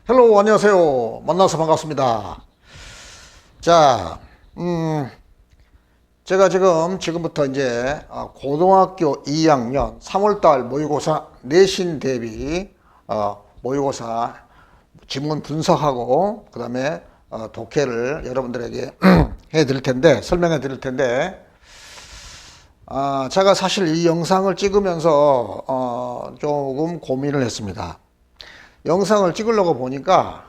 헬로, 안녕하세요. 만나서 반갑습니다. 자, 제가 지금부터 이제 고등학교 2학년 3월달 모의고사 내신 대비 모의고사 지문 분석하고 그 다음에 독해를 여러분들에게 설명해 드릴 텐데, 제가 사실 이 영상을 찍으면서 조금 고민을 했습니다. 영상을 찍으려고 보니까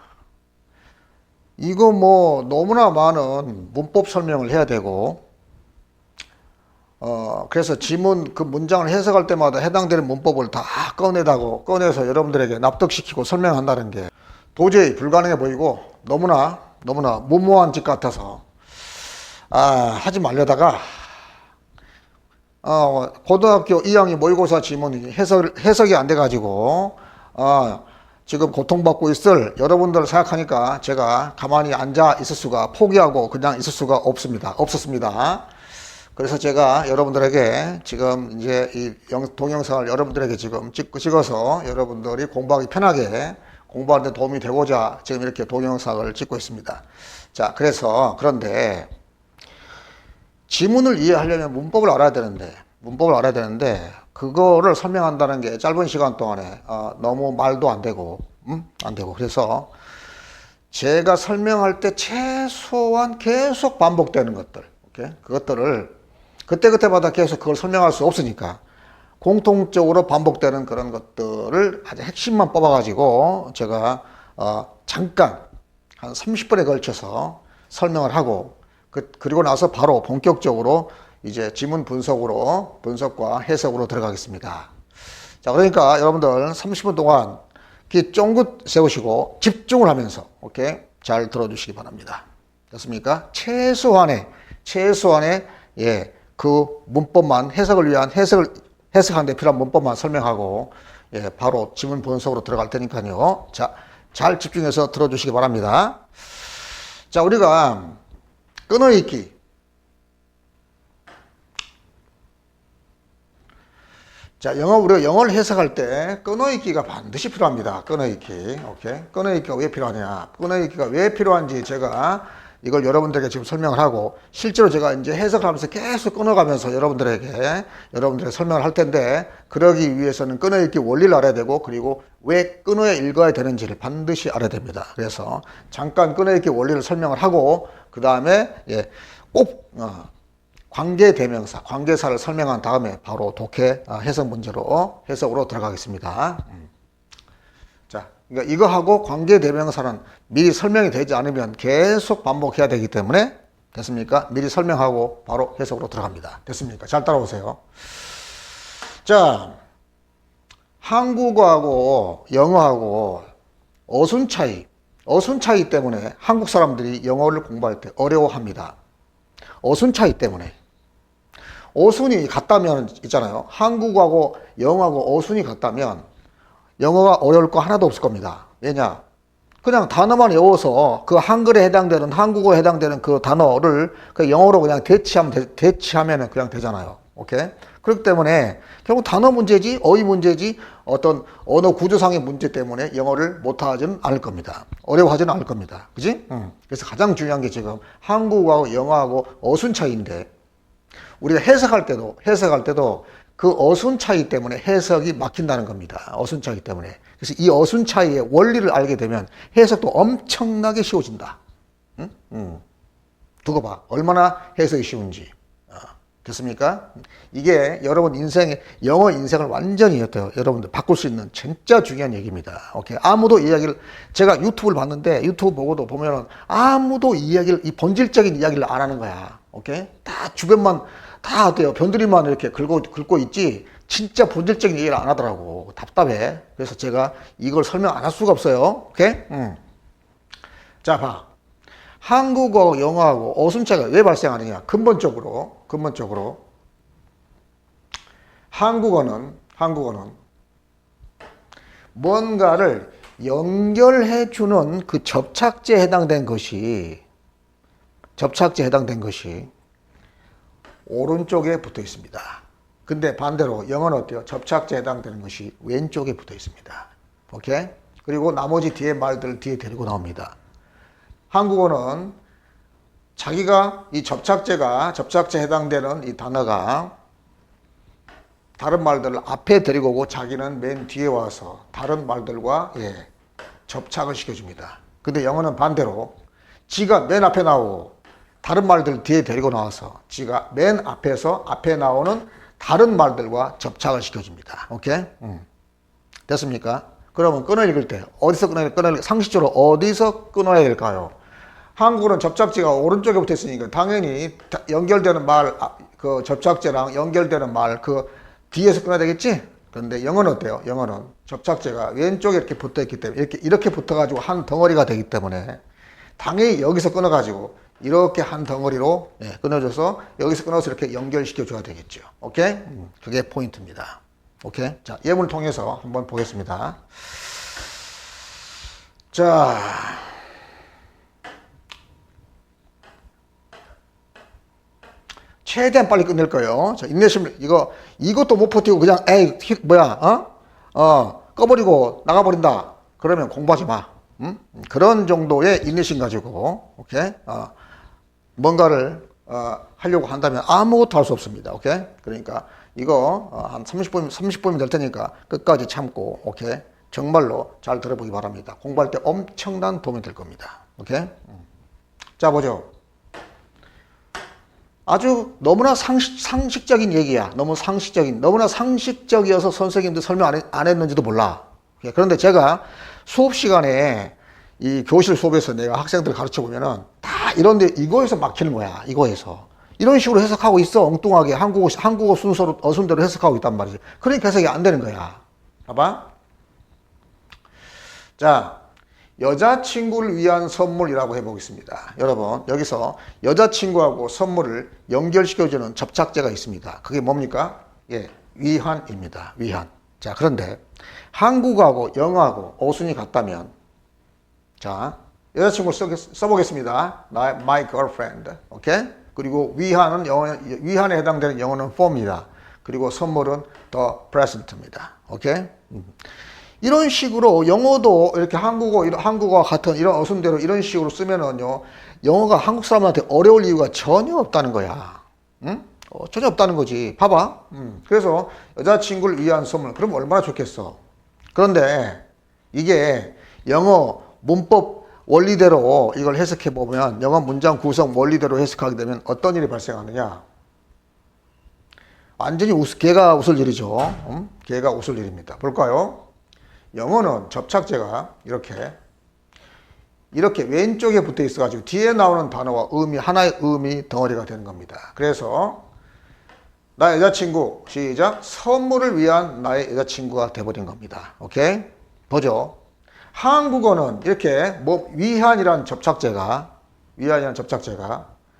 이거 뭐 너무나 많은 문법 설명을 해야 되고, 그래서 지문 그 문장을 해석할 때마다 해당되는 문법을 다 꺼내서 여러분들에게 납득시키고 설명한다는 게 도저히 불가능해 보이고 너무나 무모한 짓 같아서 하지 말려다가 고등학교 2학년 모의고사 지문이 해석이 안 돼가지고 지금 고통받고 있을 여러분들을 생각하니까 제가 가만히 앉아 있을 수가, 포기하고 그냥 있을 수가 없었습니다. 그래서 제가 여러분들에게 지금 이제 이 동영상을 여러분들에게 지금 찍어서 여러분들이 공부하기 편하게 공부하는 데 도움이 되고자 지금 이렇게 동영상을 찍고 있습니다. 자, 그런데 지문을 이해하려면 문법을 알아야 되는데 그거를 설명한다는 게 짧은 시간 동안에 너무 말도 안 되고 그래서 제가 설명할 때 최소한 계속 반복되는 것들, 그것들을 그때마다 계속 그걸 설명할 수 없으니까 공통적으로 반복되는 그런 것들을 아주 핵심만 뽑아가지고 제가 잠깐 한 30분에 걸쳐서 설명을 하고 그리고 나서 바로 본격적으로 이제 지문 분석과 해석으로 들어가겠습니다. 자, 그러니까 여러분들 30분 동안 귀 쫑긋 세우시고 집중을 하면서 잘 들어주시기 바랍니다. 됐습니까? 최소한의 그 문법만 해석하는 데 필요한 문법만 설명하고 바로 지문 분석으로 들어갈 테니까요. 자, 잘 집중해서 들어주시기 바랍니다. 자, 우리가 끊어읽기. 자, 우리가 영어를 해석할 때 끊어읽기가 반드시 필요합니다. 끊어읽기가 왜 필요하냐? 끊어읽기가 왜 필요한지 제가 이걸 여러분들에게 지금 설명을 하고, 실제로 제가 이제 해석을 하면서 계속 끊어가면서 여러분들에게 설명을 할 텐데, 그러기 위해서는 끊어읽기 원리를 알아야 되고, 그리고 왜 끊어야 읽어야 되는지를 반드시 알아야 됩니다. 그래서 잠깐 끊어읽기 원리를 설명을 하고, 그 다음에 꼭 관계대명사, 관계사를 설명한 다음에 바로 독해 해석으로 들어가겠습니다. 자, 그러니까 이거하고 관계대명사는 미리 설명이 되지 않으면 계속 반복해야 되기 때문에, 됐습니까? 미리 설명하고 바로 해석으로 들어갑니다. 됐습니까? 잘 따라오세요. 자, 한국어하고 영어하고 어순 차이 때문에 한국 사람들이 영어를 공부할 때 어려워합니다. 어순 차이 때문에. 어순이 같다면 있잖아요. 한국어하고 영어하고 어순이 같다면 영어가 어려울 거 하나도 없을 겁니다. 왜냐? 그냥 단어만 외워서 그 한글에 해당되는, 한국어에 해당되는 그 단어를 그 영어로 그냥 대치하면 그냥 되잖아요. 그렇기 때문에 결국 단어 문제지, 어휘 문제지, 어떤 언어 구조상의 문제 때문에 영어를 못하지는 않을 겁니다. 어려워하지는 않을 겁니다. 그지? 그래서 가장 중요한 게 지금 한국어하고 영어하고 어순 차이인데, 우리가 해석할 때도 그 어순 차이 때문에 해석이 막힌다는 겁니다. 어순 차이 때문에. 그래서 이 어순 차이의 원리를 알게 되면 해석도 엄청나게 쉬워진다. 두고 봐. 얼마나 해석이 쉬운지. 됐습니까? 이게 여러분 영어 인생을 완전히 여러분들 바꿀 수 있는 진짜 중요한 얘기입니다. 아무도 제가 유튜브를 봤는데, 유튜브 보면은 아무도 이 본질적인 이야기를 안 하는 거야. 다 주변만, 다 어때요? 변두리만 이렇게 긁고 있지, 진짜 본질적인 얘기를 안 하더라고. 답답해. 그래서 제가 이걸 설명 안 할 수가 없어요. 자, 봐. 한국어, 영어하고 어순 차이가 왜 발생하느냐? 근본적으로 한국어는 뭔가를 연결해주는 그 접착제에 해당된 것이 오른쪽에 붙어 있습니다. 근데 반대로 영어는 어때요? 접착제에 해당되는 것이 왼쪽에 붙어 있습니다. 그리고 나머지 뒤에 말들을 뒤에 데리고 나옵니다. 한국어는 자기가 이 접착제에 해당되는 이 단어가 다른 말들을 앞에 데리고 오고 자기는 맨 뒤에 와서 다른 말들과 접착을 시켜줍니다. 근데 영어는 반대로 지가 맨 앞에 나오고 다른 말들 뒤에 데리고 나와서 지가 맨 앞에서 앞에 나오는 다른 말들과 접착을 시켜줍니다. 오케이? 됐습니까? 그러면 끊어 읽을 때 어디서 상식적으로 어디서 끊어야 될까요? 한국어는 접착제가 오른쪽에 붙어 있으니까 당연히 연결되는 말, 그 접착제랑 연결되는 말, 그 뒤에서 끊어야 되겠지? 그런데 영어는 어때요? 영어는 접착제가 왼쪽에 이렇게 붙어 있기 때문에 이렇게 붙어가지고 한 덩어리가 되기 때문에 당연히 여기서 끊어가지고 이렇게 한 덩어리로 끊어줘서 여기서 끊어서 이렇게 연결시켜 줘야 되겠죠. 오케이? 그게 포인트입니다. 오케이? 자, 예문을 통해서 한번 보겠습니다. 자, 최대한 빨리 끝낼 거예요. 자, 인내심, 이것도 못 버티고 그냥, 꺼버리고 나가버린다. 그러면 공부하지 마. 그런 정도의 인내심 가지고, 오케이? 뭔가를, 하려고 한다면 아무것도 할 수 없습니다. 오케이? 그러니까 이거, 한 30분이면 될 테니까 끝까지 참고, 오케이? 정말로 잘 들어보기 바랍니다. 공부할 때 엄청난 도움이 될 겁니다. 오케이? 자, 보죠. 아주 너무나 상식적인 얘기야. 너무나 상식적이어서 선생님도 설명 안 했는지도 몰라. 그런데 제가 수업 시간에 이 교실 수업에서 내가 학생들 가르쳐 보면은 다 이런데 이거에서 막히는 거야. 이거에서. 이런 식으로 해석하고 있어. 엉뚱하게 한국어 순서로 어순대로 해석하고 있단 말이지. 그러니까 해석이 안 되는 거야. 봐봐. 자. 여자친구를 위한 선물이라고 해보겠습니다. 여러분, 여기서 여자친구하고 선물을 연결시켜주는 접착제가 있습니다. 그게 뭡니까? 위안입니다. 위안. 자, 그런데 한국어하고 영어하고 어순이 같다면, 자, 여자친구를 써보겠습니다. my girlfriend. 오케이? 그리고 위안에 해당되는 영어는 for입니다. 그리고 선물은 the present입니다. 오케이? 이런 식으로 영어도 이렇게 한국어와 같은 이런 어순대로 이런 식으로 쓰면은요, 영어가 한국 사람한테 어려울 이유가 전혀 없다는 거야. 응? 전혀 없다는 거지. 봐봐. 그래서 여자친구를 위한 선물. 그럼 얼마나 좋겠어. 그런데 이게 영어 문법 원리대로 이걸 해석해 보면, 영어 문장 구성 원리대로 해석하게 되면 어떤 일이 발생하느냐. 완전히 개가 웃을 일이죠. 개가 웃을 일입니다. 볼까요? 영어는 접착제가 이렇게 왼쪽에 붙어 있어 가지고 뒤에 나오는 단어와 하나의 의미 덩어리가 되는 겁니다. 그래서 나의 여자친구, 시작, 선물을 위한 나의 여자친구가 돼버린 겁니다. 오케이? 보죠. 한국어는 이렇게 위안이라는 접착제가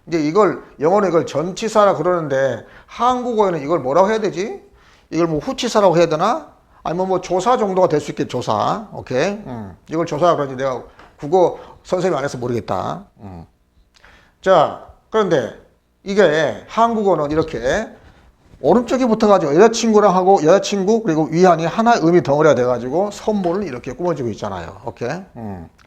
이제 영어는 이걸 전치사라 그러는데 한국어에는 이걸 뭐라고 해야 되지? 이걸 후치사라고 해야 되나? 아니면 조사 정도가 될 수 있겠죠, 조사. 오케이? 이걸 조사라 그러지. 내가 국어 선생님이 안 해서 모르겠다. 자, 그런데 이게 한국어는 이렇게 오른쪽에 붙어가지고 여자친구랑 하고 여자친구 그리고 위안이 하나의 의미 덩어리가 돼가지고 선물을 이렇게 꾸며주고 있잖아요. 오케이?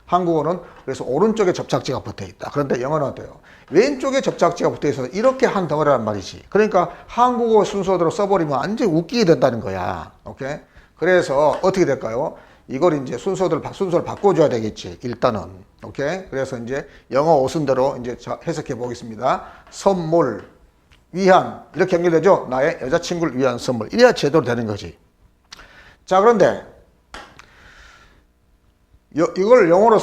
한국어는 그래서 오른쪽에 접착제가 붙어 있다. 그런데 영어는 어때요? 왼쪽에 접착제가 붙어 있어서 이렇게 한 덩어리란 말이지. 그러니까 한국어 순서대로 써버리면 완전히 웃기게 된다는 거야. 오케이? 그래서 어떻게 될까요? 이걸 이제 순서를 바꿔줘야 되겠지. 일단은. 오케이? 그래서 이제 영어 어순대로 이제 해석해 보겠습니다. 선물, 위안. 이렇게 연결되죠? 나의 여자친구를 위한 선물. 이래야 제대로 되는 거지. 자, 그런데 이걸 영어로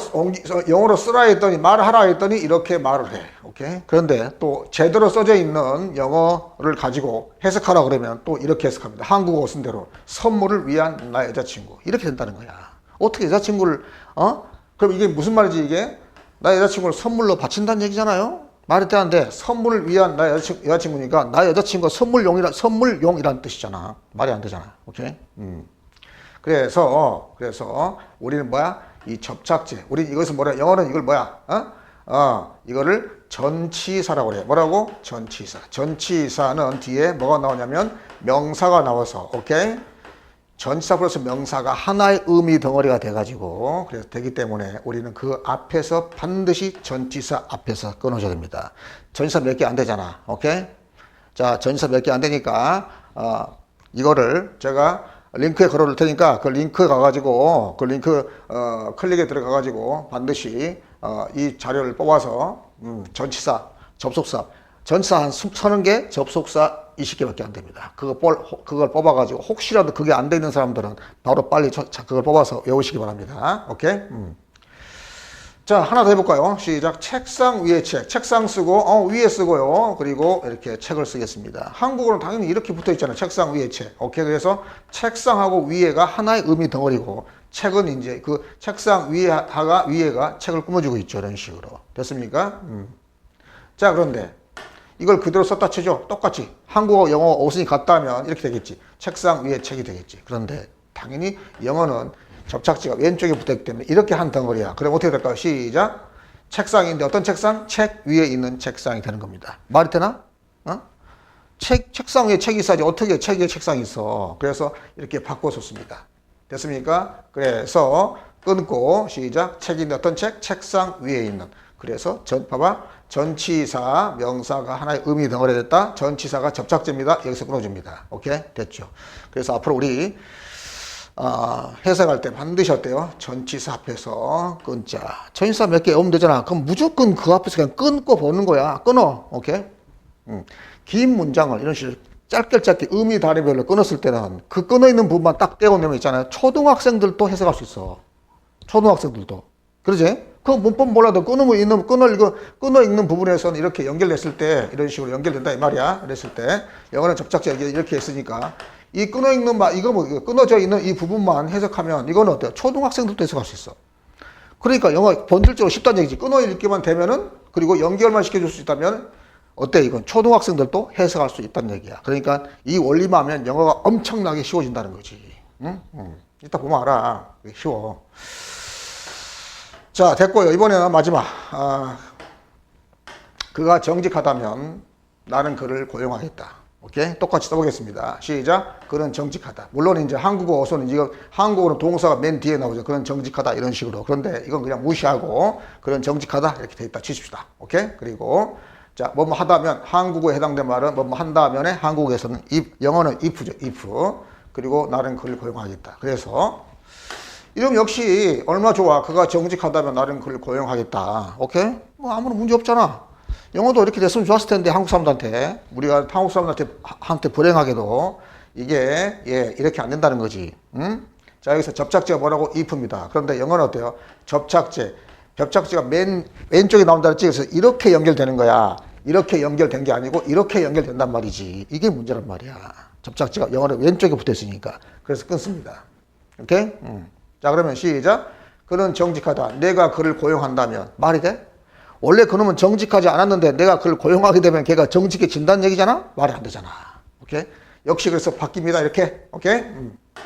쓰라 했더니, 말하라 했더니 이렇게 말을 해. 오케이? 그런데 또 제대로 써져 있는 영어를 가지고 해석하라 그러면 또 이렇게 해석합니다. 한국어 순대로. 선물을 위한 나의 여자친구. 이렇게 된다는 거야. 어떻게 여자친구를, 그럼 이게 무슨 말이지, 이게? 나의 여자친구를 선물로 바친다는 얘기잖아요? 말이 되는데, 선물을 위한 나의 여자친구니까, 나의 여자친구가 선물용이라는 뜻이잖아. 말이 안 되잖아. 오케이? 그래서 우리는 뭐야? 이 접착제. 우리 이것은 뭐라? 영어는 이걸 뭐야? 이거를 전치사라고 그래. 뭐라고? 전치사. 전치사는 뒤에 뭐가 나오냐면 명사가 나와서, 오케이? 전치사 플러스 명사가 하나의 의미 덩어리가 돼가지고 그래서 되기 때문에 우리는 그 앞에서 반드시 전치사 앞에서 끊어줘야 됩니다. 전치사 몇 개 안 되잖아. 오케이? 자, 전치사 몇 개 안 되니까 이거를 제가 링크에 걸어둘 테니까 그 링크에 가가지고 그 링크 클릭에 들어가가지고 반드시 이 자료를 뽑아서 전치사, 접속사, 전치사 한 30개, 접속사 20개밖에 안 됩니다. 그걸 뽑아가지고 혹시라도 그게 안 돼 있는 사람들은 바로 빨리 그걸 뽑아서 외우시기 바랍니다. 오케이? 자, 하나 더 해볼까요? 시작. 책상 위에 책. 책상 쓰고, 위에 쓰고요. 그리고 이렇게 책을 쓰겠습니다. 한국어는 당연히 이렇게 붙어 있잖아요. 책상 위에 책. 오케이. 그래서 책상하고 위에가 하나의 의미 덩어리고, 책은 이제 그 책상 위에가 책을 꾸며주고 있죠. 이런 식으로. 됐습니까? 자, 그런데 이걸 그대로 썼다 치죠. 똑같이. 한국어, 영어, 어순이 같다면 이렇게 되겠지. 책상 위에 책이 되겠지. 그런데 당연히 영어는 접착제가 왼쪽에 붙어있기 때문에 이렇게 한 덩어리야. 그럼 어떻게 될까요? 시작. 책상인데 어떤 책상? 책 위에 있는 책상이 되는 겁니다. 말이 되나? 책상 위에 책이 있어야지 어떻게 책 위에 책상이 있어. 그래서 이렇게 바꿔 썼습니다. 됐습니까? 그래서 끊고 시작. 책인데 어떤 책? 책상 위에 있는. 그래서 봐봐. 전치사, 명사가 하나의 의미 덩어리가 됐다. 전치사가 접착제입니다. 여기서 끊어줍니다. 오케이? 됐죠. 그래서 앞으로 우리 해석할 때 반드시 어때요? 전치사 앞에서 끊자. 전치사 몇 개 오면 되잖아. 그럼 무조건 그 앞에서 그냥 끊고 보는 거야. 끊어. 오케이? 긴 문장을 이런 식으로 짧게 의미 단위별로 끊었을 때는 그 끊어 있는 부분만 딱 떼어내면 있잖아요. 초등학생들도 해석할 수 있어. 초등학생들도. 그러지? 그 문법 몰라도 끊어 있는 부분에서는 이렇게 연결됐을 때 이런 식으로 연결된다 이 말이야. 그랬을 때 영어는 접착제 이렇게 했으니까 이 끊어져 있는 이 부분만 해석하면 이거는 어때요? 초등학생들도 해석할 수 있어. 그러니까 영어 본질적으로 쉽다는 얘기지. 끊어 읽기만 되면은 그리고 연결만 시켜줄 수 있다면 어때? 이건 초등학생들도 해석할 수 있다는 얘기야. 그러니까 이 원리만 하면 영어가 엄청나게 쉬워진다는 거지. 응? 이따 보면 알아. 쉬워. 자, 됐고요. 이번에는 마지막. 그가 정직하다면 나는 그를 고용하겠다. 오케이? 똑같이 써보겠습니다. 시작. 그는 정직하다. 물론 이제 한국어 어선은 이거 한국어는 동사가 맨 뒤에 나오죠. 그는 정직하다 이런 식으로. 그런데 이건 그냥 무시하고 그는 정직하다 이렇게 돼 있다 치십시다. 오케이? 그리고 자, 뭐뭐 하다면 한국어에 해당된 말은 뭐뭐 한다면에 한국에서는 영어는 if죠. if. 그리고 나는 그를 고용하겠다. 그래서 이름 역시 얼마 좋아. 그가 정직하다면 나는 그를 고용하겠다. 오케이? 뭐 아무런 문제 없잖아. 영어도 이렇게 됐으면 좋았을 텐데 한국 사람들한테 우리가 한국 사람들한테 불행하게도 이게 이렇게 안 된다는 거지. 응? 자, 여기서 접착제가 뭐라고? if입니다. 그런데 영어는 어때요? 접착제가 맨 왼쪽에 나온다는 찍어서 이렇게 연결되는 거야. 이렇게 연결된 게 아니고 이렇게 연결된단 말이지. 이게 문제란 말이야. 접착제가 영어는 왼쪽에 붙어 있으니까. 그래서 끊습니다. 오케이? 자, 그러면 시작. 그는 정직하다. 내가 그를 고용한다면 말이 돼? 원래 그놈은 정직하지 않았는데 내가 그를 고용하게 되면 걔가 정직해진다는 얘기잖아? 말이 안 되잖아. 오케이? 역시 그래서 바뀝니다. 이렇게. 오케이?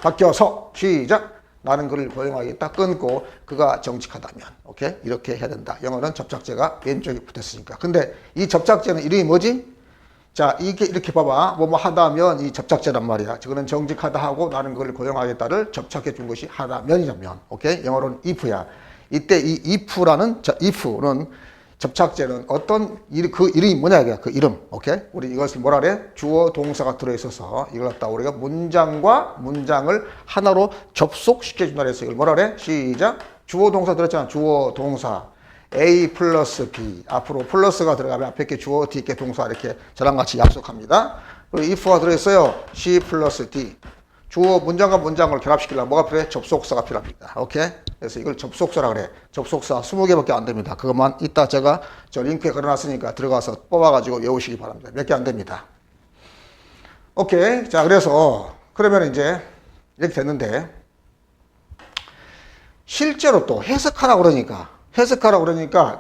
바뀌어서 시작. 나는 그를 고용하겠다. 끊고 그가 정직하다면. 오케이? 이렇게 해야 된다. 영어는 접착제가 왼쪽에 붙었으니까. 근데 이 접착제는 이름이 뭐지? 자, 이렇게 봐봐. 뭐뭐 하다면 이 접착제란 말이야. 그는 정직하다 하고 나는 그를 고용하겠다를 접착해 준 것이 하다면이냐면. 오케이? 영어로는 if야. 이때 이 if는 접착제는 어떤 그 이름이 뭐냐 이게 그 이름. 오케이? 우리 이것을 뭐라 그래? 주어 동사가 들어 있어서 이걸 갖다 우리가 문장과 문장을 하나로 접속시켜 준다 그래서 이걸 뭐라 그래? 시작. 주어 동사 들었잖아. 주어 동사. A 플러스 B. 앞으로 플러스가 들어가면 앞에 게 주어 뒤에 게 동사 이렇게 저랑 같이 약속합니다. 그리고 if가 들어 있어요. C 플러스 D. 주어 문장과 문장을 결합시키려면 뭐가 필요해? 접속사가 필요합니다. 오케이? 그래서 이걸 접속사라 그래. 접속사 20개밖에 안 됩니다. 그것만 이따 제가 저 링크에 걸어놨으니까 들어가서 뽑아가지고 외우시기 바랍니다. 몇 개 안 됩니다. 오케이. 자, 그러면 이제 이렇게 됐는데 실제로 또 해석하라고 그러니까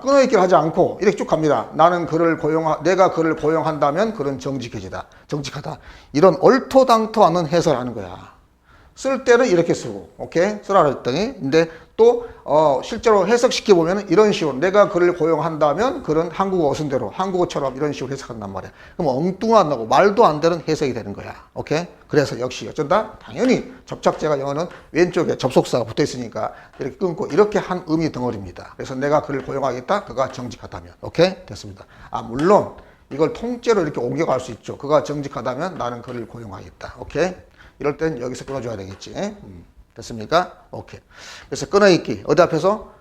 끊어있기를 하지 않고 이렇게 쭉 갑니다. 내가 그를 고용한다면 그는 정직하다. 이런 얼토당토 않은 해설을 하는 거야. 쓸 때는 이렇게 쓰고, 오케이? 쓰라 그랬더니, 근데 또, 실제로 해석시켜 보면 이런 식으로 내가 그를 고용한다면 그런 한국어 어순대로, 한국어처럼 이런 식으로 해석한단 말이야. 그럼 엉뚱하고 말도 안 되는 해석이 되는 거야. 오케이? 그래서 역시 어쩐다? 당연히 접착제가 영어는 왼쪽에 접속사가 붙어 있으니까 이렇게 끊고 이렇게 한 의미 덩어리입니다. 그래서 내가 그를 고용하겠다? 그가 정직하다면. 오케이? 됐습니다. 물론 이걸 통째로 이렇게 옮겨갈 수 있죠. 그가 정직하다면 나는 그를 고용하겠다. 오케이? 이럴 땐 여기서 끊어줘야 되겠지. 됐습니까? 오케이. 그래서 끊어있기. 어디 앞에서?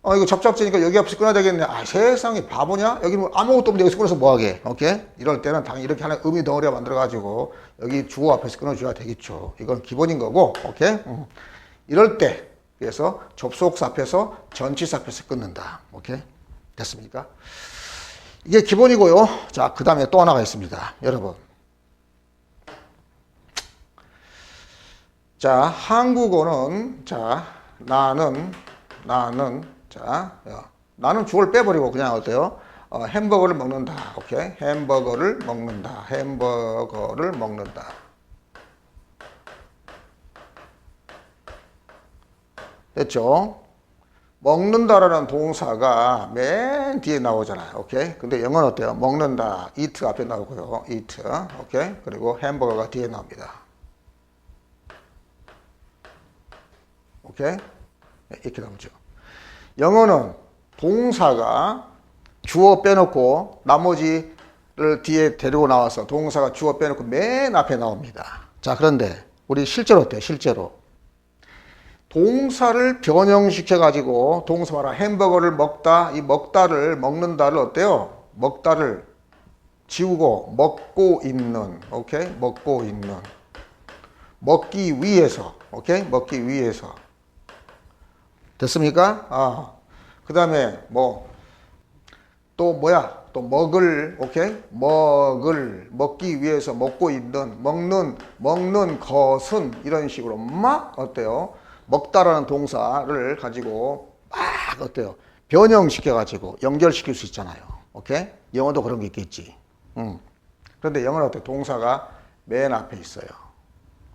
이거 접착제니까 여기 앞에서 끊어야 되겠네. 세상에 바보냐? 여기 뭐 아무것도 없는데 여기서 끊어서 뭐하게? 오케이? 이럴 때는 당연히 이렇게 하는 의미 덩어리가 만들어가지고 여기 주어 앞에서 끊어줘야 되겠죠. 이건 기본인 거고. 오케이? 이럴 때 그래서 접속사 앞에서 전치사 앞에서 끊는다. 오케이? 됐습니까? 이게 기본이고요. 자, 그 다음에 또 하나가 있습니다. 여러분. 자, 한국어는, 자, 나는, 나는 주어를 빼버리고 그냥 어때요? 햄버거를 먹는다. 오케이? 햄버거를 먹는다. 햄버거를 먹는다. 됐죠? 먹는다라는 동사가 맨 뒤에 나오잖아요. 오케이? 근데 영어는 어때요? 먹는다. eat 앞에 나오고요. eat. 오케이? 그리고 햄버거가 뒤에 나옵니다. 오케이? 이렇게 나오죠. 영어는 동사가 주어 빼놓고 나머지를 뒤에 데리고 나와서 동사가 주어 빼놓고 맨 앞에 나옵니다. 자, 그런데 우리 실제로 어때요? 실제로. 동사를 변형시켜 가지고 동사 봐라. 햄버거를 먹다. 이 먹다를 먹는다를 어때요? 먹다를 지우고 먹고 있는. 오케이? 먹고 있는. 먹기 위해서. 오케이? 먹기 위해서. 됐습니까? 그 다음에 뭐 또 뭐야? 또 먹을. 오케이? 먹기 위해서 먹고 있는. 먹는 것은 이런 식으로 막 어때요? 먹다라는 동사를 가지고 막 어때요? 변형시켜 가지고 연결시킬 수 있잖아요. 오케이? 영어도 그런 게 있겠지. 그런데 영어는 어때? 동사가 맨 앞에 있어요.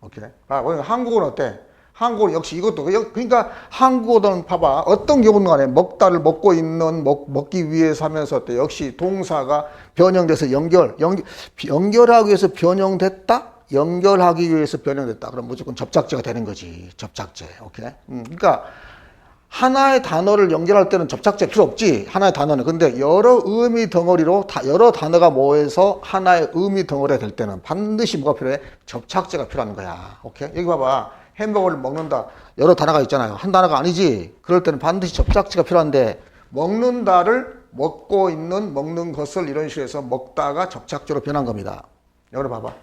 오케이? 그러니까 한국어는 어때? 한국어는 역시 이것도 그러니까 한국어는 봐봐. 어떤 경우는 간에 먹다를 먹고 있는 먹기 위해서 하면서 어때? 역시 동사가 변형돼서 연결하기 위해서 변형됐다? 연결하기 위해서 변형됐다. 그럼 무조건 접착제가 되는 거지. 접착제. 오케이? 그러니까 하나의 단어를 연결할 때는 접착제 필요 없지. 하나의 단어는. 근데 여러 의미 덩어리로 여러 단어가 모여서 하나의 의미 덩어리가 될 때는 반드시 뭐가 필요해? 접착제가 필요한 거야. 오케이? 여기 봐봐. 햄버거를 먹는다. 여러 단어가 있잖아요. 한 단어가 아니지. 그럴 때는 반드시 접착제가 필요한데 먹는다를 먹고 있는 먹는 것을 이런 식으로 해서 먹다가 접착제로 변한 겁니다. 여기 봐봐.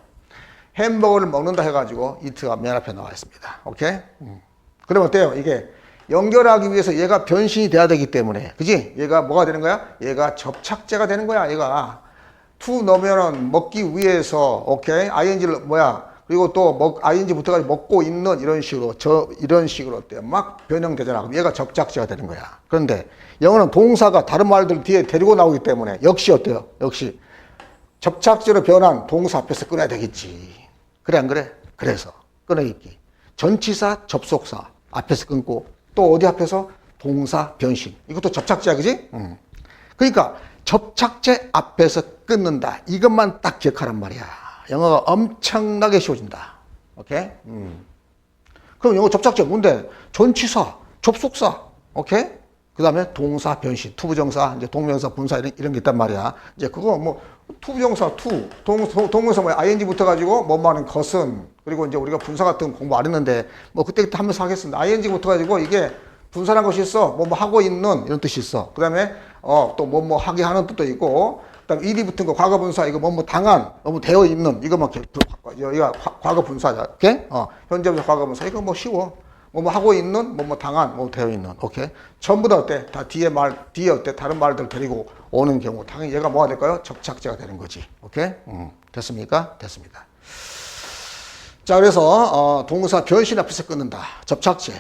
햄버거를 먹는다 해가지고 이트가 맨 앞에 나와 있습니다. 오케이? 그럼 어때요? 이게 연결하기 위해서 얘가 변신이 돼야 되기 때문에, 그지? 얘가 뭐가 되는 거야? 얘가 접착제가 되는 거야. 얘가 to 넣으면은 먹기 위해서, 오케이? ing를 뭐야? 그리고 또 ing 붙어가지고 먹고 있는 이런 식으로 이런 식으로 어때요? 막 변형되잖아. 그럼 얘가 접착제가 되는 거야. 그런데 영어는 동사가 다른 말들 뒤에 데리고 나오기 때문에 역시 어때요? 역시 접착제로 변한 동사 앞에서 끊어야 되겠지. 그래 안 그래? 그래서 끊어있기. 전치사 접속사 앞에서 끊고 또 어디 앞에서? 동사 변신. 이것도 접착제야, 그지? 그러니까 접착제 앞에서 끊는다. 이것만 딱 기억하란 말이야. 영어가 엄청나게 쉬워진다. 오케이? 그럼 영어 접착제 뭔데? 전치사, 접속사. 오케이? 그 다음에 동사 변신, 투부정사, 이제 동명사, 분사 이런 게 있단 말이야. 이제 그거 뭐 투부정사, 동명사 뭐 ing 붙어가지고 뭐뭐 하는 것은, 그리고 이제 우리가 분사 같은 거 공부 안 했는데 뭐 그때 하면서 하겠습니다. ing 붙어가지고 이게 분사란 것이 있어. 뭐뭐 하고 있는 이런 뜻이 있어. 그 다음에 또 뭐뭐 하게 하는 뜻도 있고, 그 다음에 일이 붙은 거 과거 분사, 이거 뭐뭐 당한, 뭐뭐 되어 있는, 이거 막 여기가 과거 분사자. 오케이? 현재 분사, 과거 분사. 이거 뭐 쉬워. 뭐뭐 하고 있는, 뭐뭐 당한, 뭐 되어 있는. 오케이? 전부 다 어때? 다 뒤에 어때? 다른 말들 데리고 오는 경우. 당연히 얘가 뭐가 될까요? 접착제가 되는 거지. 오케이? 됐습니까? 됐습니다. 자, 그래서 동사 변신 앞에서 끊는다. 접착제,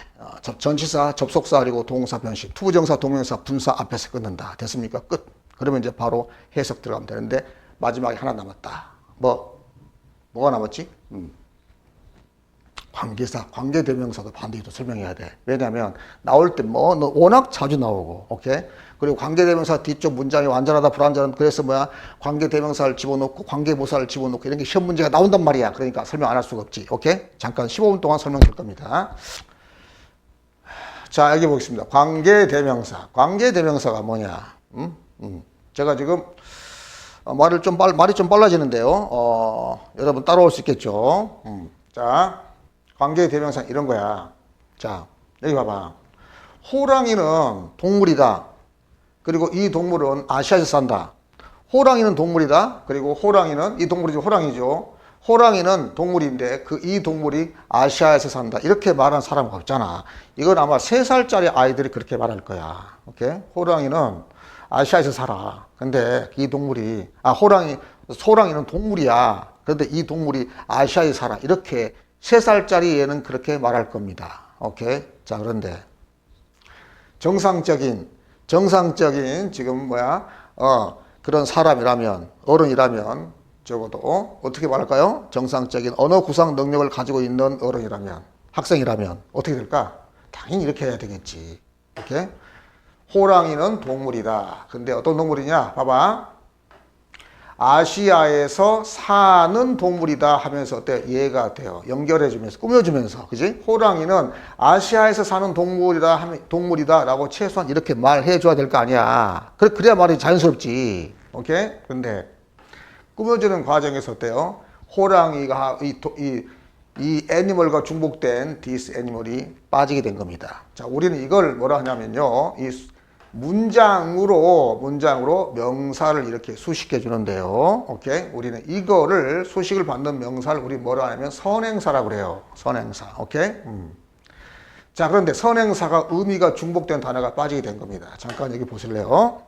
전치사, 접속사, 그리고 동사 변신, 투부정사, 동명사, 분사 앞에서 끊는다. 됐습니까? 끝. 그러면 이제 바로 해석 들어가면 되는데 마지막에 하나 남았다. 뭐가 남았지? 관계사, 관계대명사도 반드시 또 설명해야 돼. 왜냐면 나올 때 뭐 워낙 자주 나오고, 오케이? 그리고 관계대명사 뒤쪽 문장이 완전하다, 불완전하다. 그래서 뭐야? 관계대명사를 집어넣고 관계부사를 집어넣고 이런 게 시험 문제가 나온단 말이야. 그러니까 설명 안 할 수가 없지. 오케이? 잠깐 15분 동안 설명할 겁니다. 자, 여기 보겠습니다. 관계대명사. 관계대명사가 뭐냐? 제가 지금 말이 좀 빨라지는데요. 여러분 따라올 수 있겠죠? 자, 관계대명사 이런 거야. 자, 여기 봐봐. 호랑이는 동물이다. 그리고 이 동물은 아시아에서 산다. 호랑이는 동물이다. 그리고 호랑이는, 이 동물이 호랑이죠. 호랑이는 동물인데 이 동물이 아시아에서 산다. 이렇게 말하는 사람은 없잖아. 이건 아마 3살짜리 아이들이 그렇게 말할 거야. 오케이? 호랑이는 아시아에서 살아. 근데 이 동물이, 호랑이는 동물이야. 그런데 이 동물이 아시아에 살아. 이렇게 3살짜리 얘는 그렇게 말할 겁니다. 오케이? 자, 그런데 정상적인 지금 그런 사람이라면, 어른이라면 적어도 어떻게 말할까요? 정상적인 언어 구상 능력을 가지고 있는 어른이라면, 학생이라면 어떻게 될까? 당연히 이렇게 해야 되겠지. 오케이? 호랑이는 동물이다. 근데 어떤 동물이냐? 봐봐. 아시아에서 사는 동물이다 하면서 어때? 이해가 돼요. 연결해주면서, 꾸며주면서. 그지? 호랑이는 아시아에서 사는 동물이다 라고 최소한 이렇게 말해줘야 될 거 아니야. 그래야 말이 자연스럽지. 오케이? 근데 꾸며주는 과정에서 어때요? 호랑이가 이 애니멀과 중복된 this 애니멀이 빠지게 된 겁니다. 자, 우리는 이걸 뭐라 하냐면요. 이 문장으로 명사를 이렇게 수식해 주는데요. 오케이? 우리는 이거를 수식을 받는 명사를 우리 뭐라 하냐면 선행사라고 그래요. 선행사. 오케이? 자, 그런데 선행사가 의미가 중복된 단어가 빠지게 된 겁니다. 잠깐 여기 보실래요?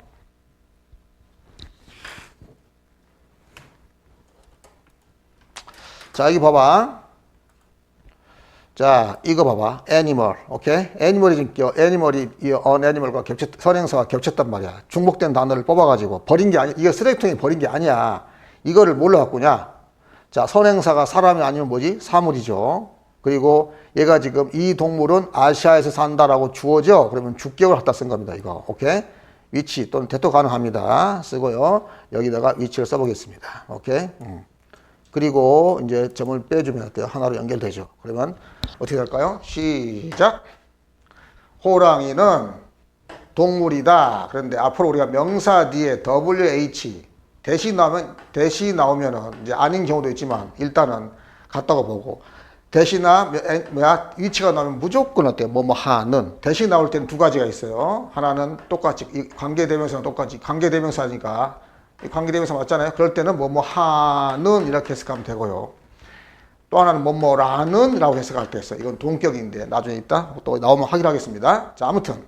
자, 여기 봐봐. 자, 이거 봐봐. 애니멀. 오케이? 애니멀이 애니멀과 선행사가 겹쳤단 말이야. 중복된 단어를 뽑아가지고 버린 게 아니야. 이거 쓰레기통에 버린 게 아니야. 이거를 뭘로 바꾸냐? 자, 선행사가 사람이 아니면 뭐지? 사물이죠. 그리고 얘가 지금 이 동물은 아시아에서 산다라고 주어져. 그러면 주격을 갖다 쓴 겁니다. 이거. 오케이? 위치 또는 대토 가능합니다. 쓰고요. 여기다가 위치를 써보겠습니다. 오케이? 그리고 이제 점을 빼주면 어때요? 하나로 연결되죠. 그러면 어떻게 될까요? 시작. 호랑이는 동물이다. 그런데 앞으로 우리가 명사 뒤에 WH 대시 나오면은 이제 아닌 경우도 있지만 일단은 같다고 보고 대시나 위치가 나오면 무조건 어때요? 뭐뭐 하는. 대시 나올 때는 두 가지가 있어요. 하나는 똑같이 이 관계대명사는 똑같이 관계대명사니까 관계대명사 맞잖아요. 그럴 때는 뭐뭐 하는 이렇게 해석하면 되고요. 또 하나는 뭐뭐라는 라고 해석할 때 있어요. 이건 동격인데 나중에 이따 또 나오면 확인하겠습니다. 자, 아무튼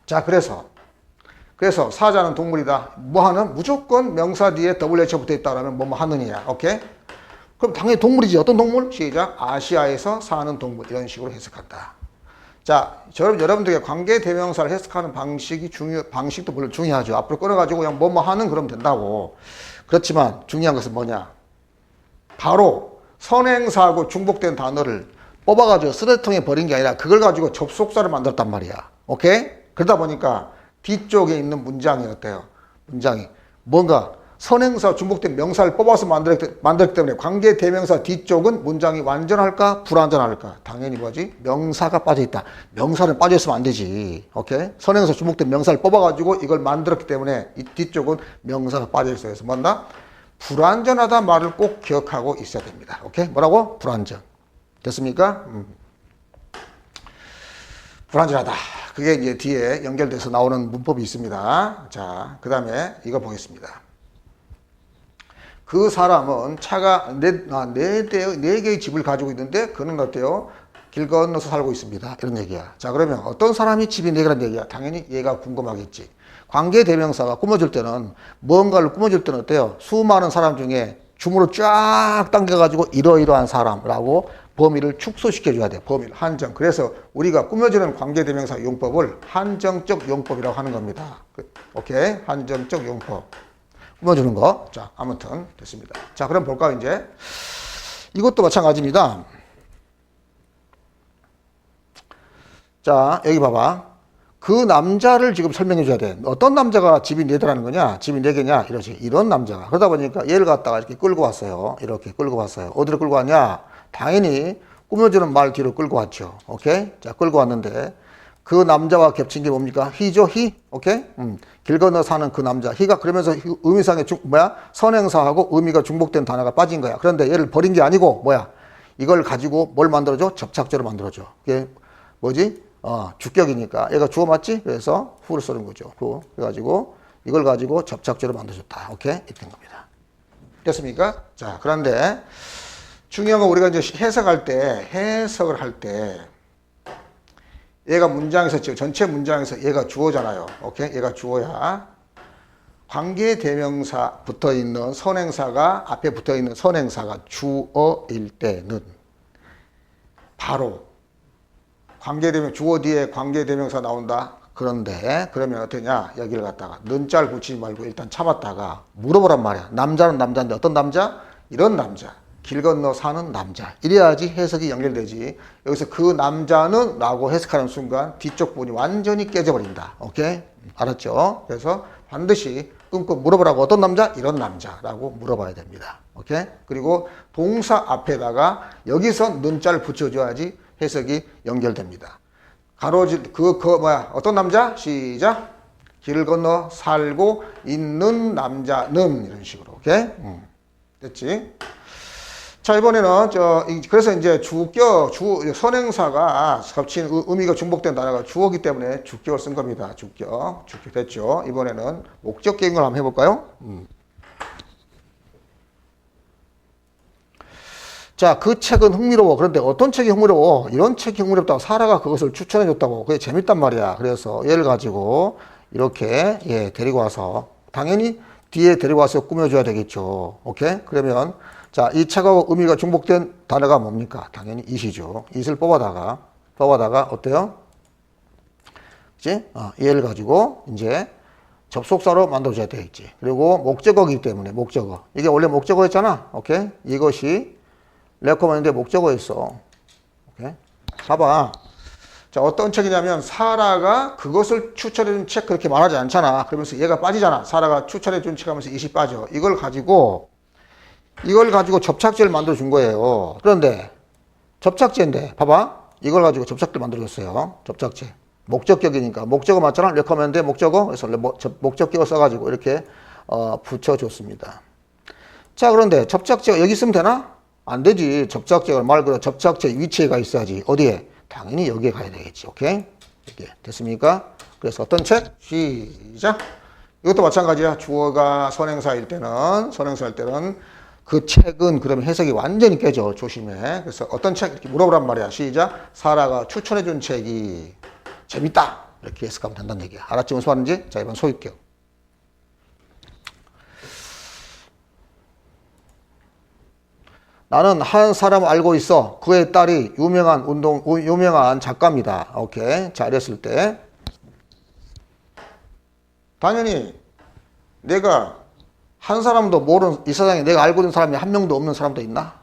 자, 그래서 사자는 동물이다. 뭐하는? 무조건 명사 뒤에 WH 붙어 있다 그러면 뭐뭐 하는이야. 오케이? 그럼 당연히 동물이지. 어떤 동물? 시작. 아시아에서 사는 동물. 이런 식으로 해석한다. 자, 여러분들에게 관계대명사를 해석하는 방식도 물론 중요하죠. 앞으로 끊어가지고 그냥 뭐뭐 하는 그러면 된다고. 그렇지만 중요한 것은 뭐냐? 바로 선행사하고 중복된 단어를 뽑아가지고 쓰레기통에 버린 게 아니라 그걸 가지고 접속사를 만들었단 말이야. 오케이? 그러다 보니까 뒤쪽에 있는 문장이 어때요? 문장이 뭔가 선행사 중복된 명사를 뽑아서 만들었기 때문에 관계대명사 뒤쪽은 문장이 완전할까? 불완전할까? 당연히 뭐지? 명사가 빠져있다. 명사는 빠져있으면 안 되지. 오케이? 선행사 중복된 명사를 뽑아가지고 이걸 만들었기 때문에 이 뒤쪽은 명사가 빠져있어요. 그래서 뭔가 불완전하다 말을 꼭 기억하고 있어야 됩니다. 오케이? 뭐라고? 불완전. 됐습니까? 불완전하다. 그게 이제 뒤에 연결돼서 나오는 문법이 있습니다. 자, 그 다음에 이거 보겠습니다. 그 사람은 차가 네 개의 집을 가지고 있는데 그는 어때요? 길 건너서 살고 있습니다. 이런 얘기야. 자, 그러면 어떤 사람이 집이 네 개란 얘기야? 당연히 얘가 궁금하겠지. 관계대명사가 꾸며줄 때는 뭔가를 꾸며줄 때는 어때요? 수많은 사람 중에 줌으로 쫙 당겨가지고 이러이러한 사람라고 범위를 축소시켜줘야 돼. 범위를 한정. 그래서 우리가 꾸며주는 관계대명사 용법을 한정적 용법이라고 하는 겁니다. 오케이? 한정적 용법. 꾸며주는 거. 자, 아무튼 됐습니다. 자, 그럼 볼까요, 이제? 이것도 마찬가지입니다. 자, 여기 봐봐. 그 남자를 지금 설명해 줘야 돼. 어떤 남자가 집이 4대라는 거냐? 집이 4개냐? 이러지. 이런 남자가. 그러다 보니까 얘를 갖다가 이렇게 끌고 왔어요. 이렇게 끌고 왔어요. 어디로 끌고 왔냐? 당연히 꾸며주는 말 뒤로 끌고 왔죠. 오케이? 자, 끌고 왔는데 그 남자와 겹친 게 뭡니까? 히죠, 히? 오케이? 길 건너 사는 그 남자. 히가 그러면서 의미상의 선행사하고 의미가 중복된 단어가 빠진 거야. 그런데 얘를 버린 게 아니고 뭐야? 이걸 가지고 뭘 만들어줘? 접착제로 만들어줘. 그게 뭐지? 주격이니까 얘가 주어 맞지? 그래서 후를 쓰는 거죠. 후. 그래가지고 이걸 가지고 접착제로 만들어줬다. 오케이? 이렇게 된 겁니다. 됐습니까? 자, 그런데 중요한 건 우리가 이제 해석을 할 때 얘가 문장에서 지금 전체 문장에서 얘가 주어잖아요. 오케이? 얘가 주어야 관계대명사 붙어 있는 선행사가 앞에 붙어 있는 선행사가 주어일 때는 바로 관계대명 주어 뒤에 관계대명사 나온다. 그런데 그러면 어떠냐? 여기를 갖다가 는자를 붙이지 말고 일단 참았다가 물어보란 말이야. 남자는 남자인데 어떤 남자? 이런 남자. 길 건너 사는 남자. 이래야지 해석이 연결되지. 여기서 그 남자는 라고 해석하는 순간 뒤쪽 부분이 완전히 깨져버린다. 오케이? 알았죠? 그래서 반드시 끊고 물어보라고. 어떤 남자? 이런 남자라고 물어봐야 됩니다. 오케이? 그리고 동사 앞에다가 여기서 는자를 붙여줘야지 해석이 연결됩니다. 어떤 남자? 시작. 길을 건너 살고 있는 남자는 이런 식으로. 오케이? 됐지? 자, 이번에는 그래서 이제 선행사가 겹친 의미가 중복된 단어가 주어기 때문에 주격을 쓴 겁니다. 주격 됐죠? 이번에는 목적 개응을 한번 해볼까요? 자, 그 책은 흥미로워. 그런데 어떤 책이 흥미로워? 이런 책이 흥미롭다고 사라가 그것을 추천해줬다고. 그게 재밌단 말이야. 그래서 얘를 가지고 이렇게 데리고 와서 당연히 뒤에 데리고 와서 꾸며줘야 되겠죠. 오케이? 그러면 자, 이 책하고 의미가 중복된 단어가 뭡니까? 당연히 it이죠. it을 뽑아다가 어때요? 그치? 얘를 가지고 이제 접속사로 만들어줘야 되겠지. 그리고 목적어이기 때문에 목적어. 이게 원래 목적어였잖아. 오케이? 이것이 레코멘드의 목적어였어. 오케이? 봐봐. 자, 어떤 책이냐면 사라가 그것을 추천해준 책 그렇게 말하지 않잖아. 그러면서 얘가 빠지잖아. 사라가 추천해준 책 하면서 it이 빠져. 이걸 가지고 접착제를 만들어 준 거예요. 그런데 접착제인데 봐봐. 이걸 가지고 접착제를 만들어 줬어요. 접착제. 목적격이니까 목적어 맞잖아. 레코멘드의 목적어. 그래서 목적격을 써가지고 이렇게 붙여줬습니다. 자, 그런데 접착제가 여기 있으면 되나? 안 되지. 접착제가 말 그대로 접착제 위치에 가 있어야지. 어디에? 당연히 여기에 가야 되겠지. 오케이? 이렇게 됐습니까? 그래서 어떤 책? 시작. 이것도 마찬가지야. 주어가 선행사일 때는 그 책은 그러면 해석이 완전히 깨져. 조심해. 그래서 어떤 책? 이렇게 물어보란 말이야. 시작. 사라가 추천해준 책이 재밌다. 이렇게 해석하면 된다는 얘기야. 알았지? 무슨 말인지? 자, 이번 소유격. 나는 한 사람 알고 있어. 그의 딸이 유명한 작가입니다. 오케이. 자, 이랬을 때 당연히 내가 한 사람도 모르는, 이 세상에 내가 알고 있는 사람이 한 명도 없는 사람도 있나?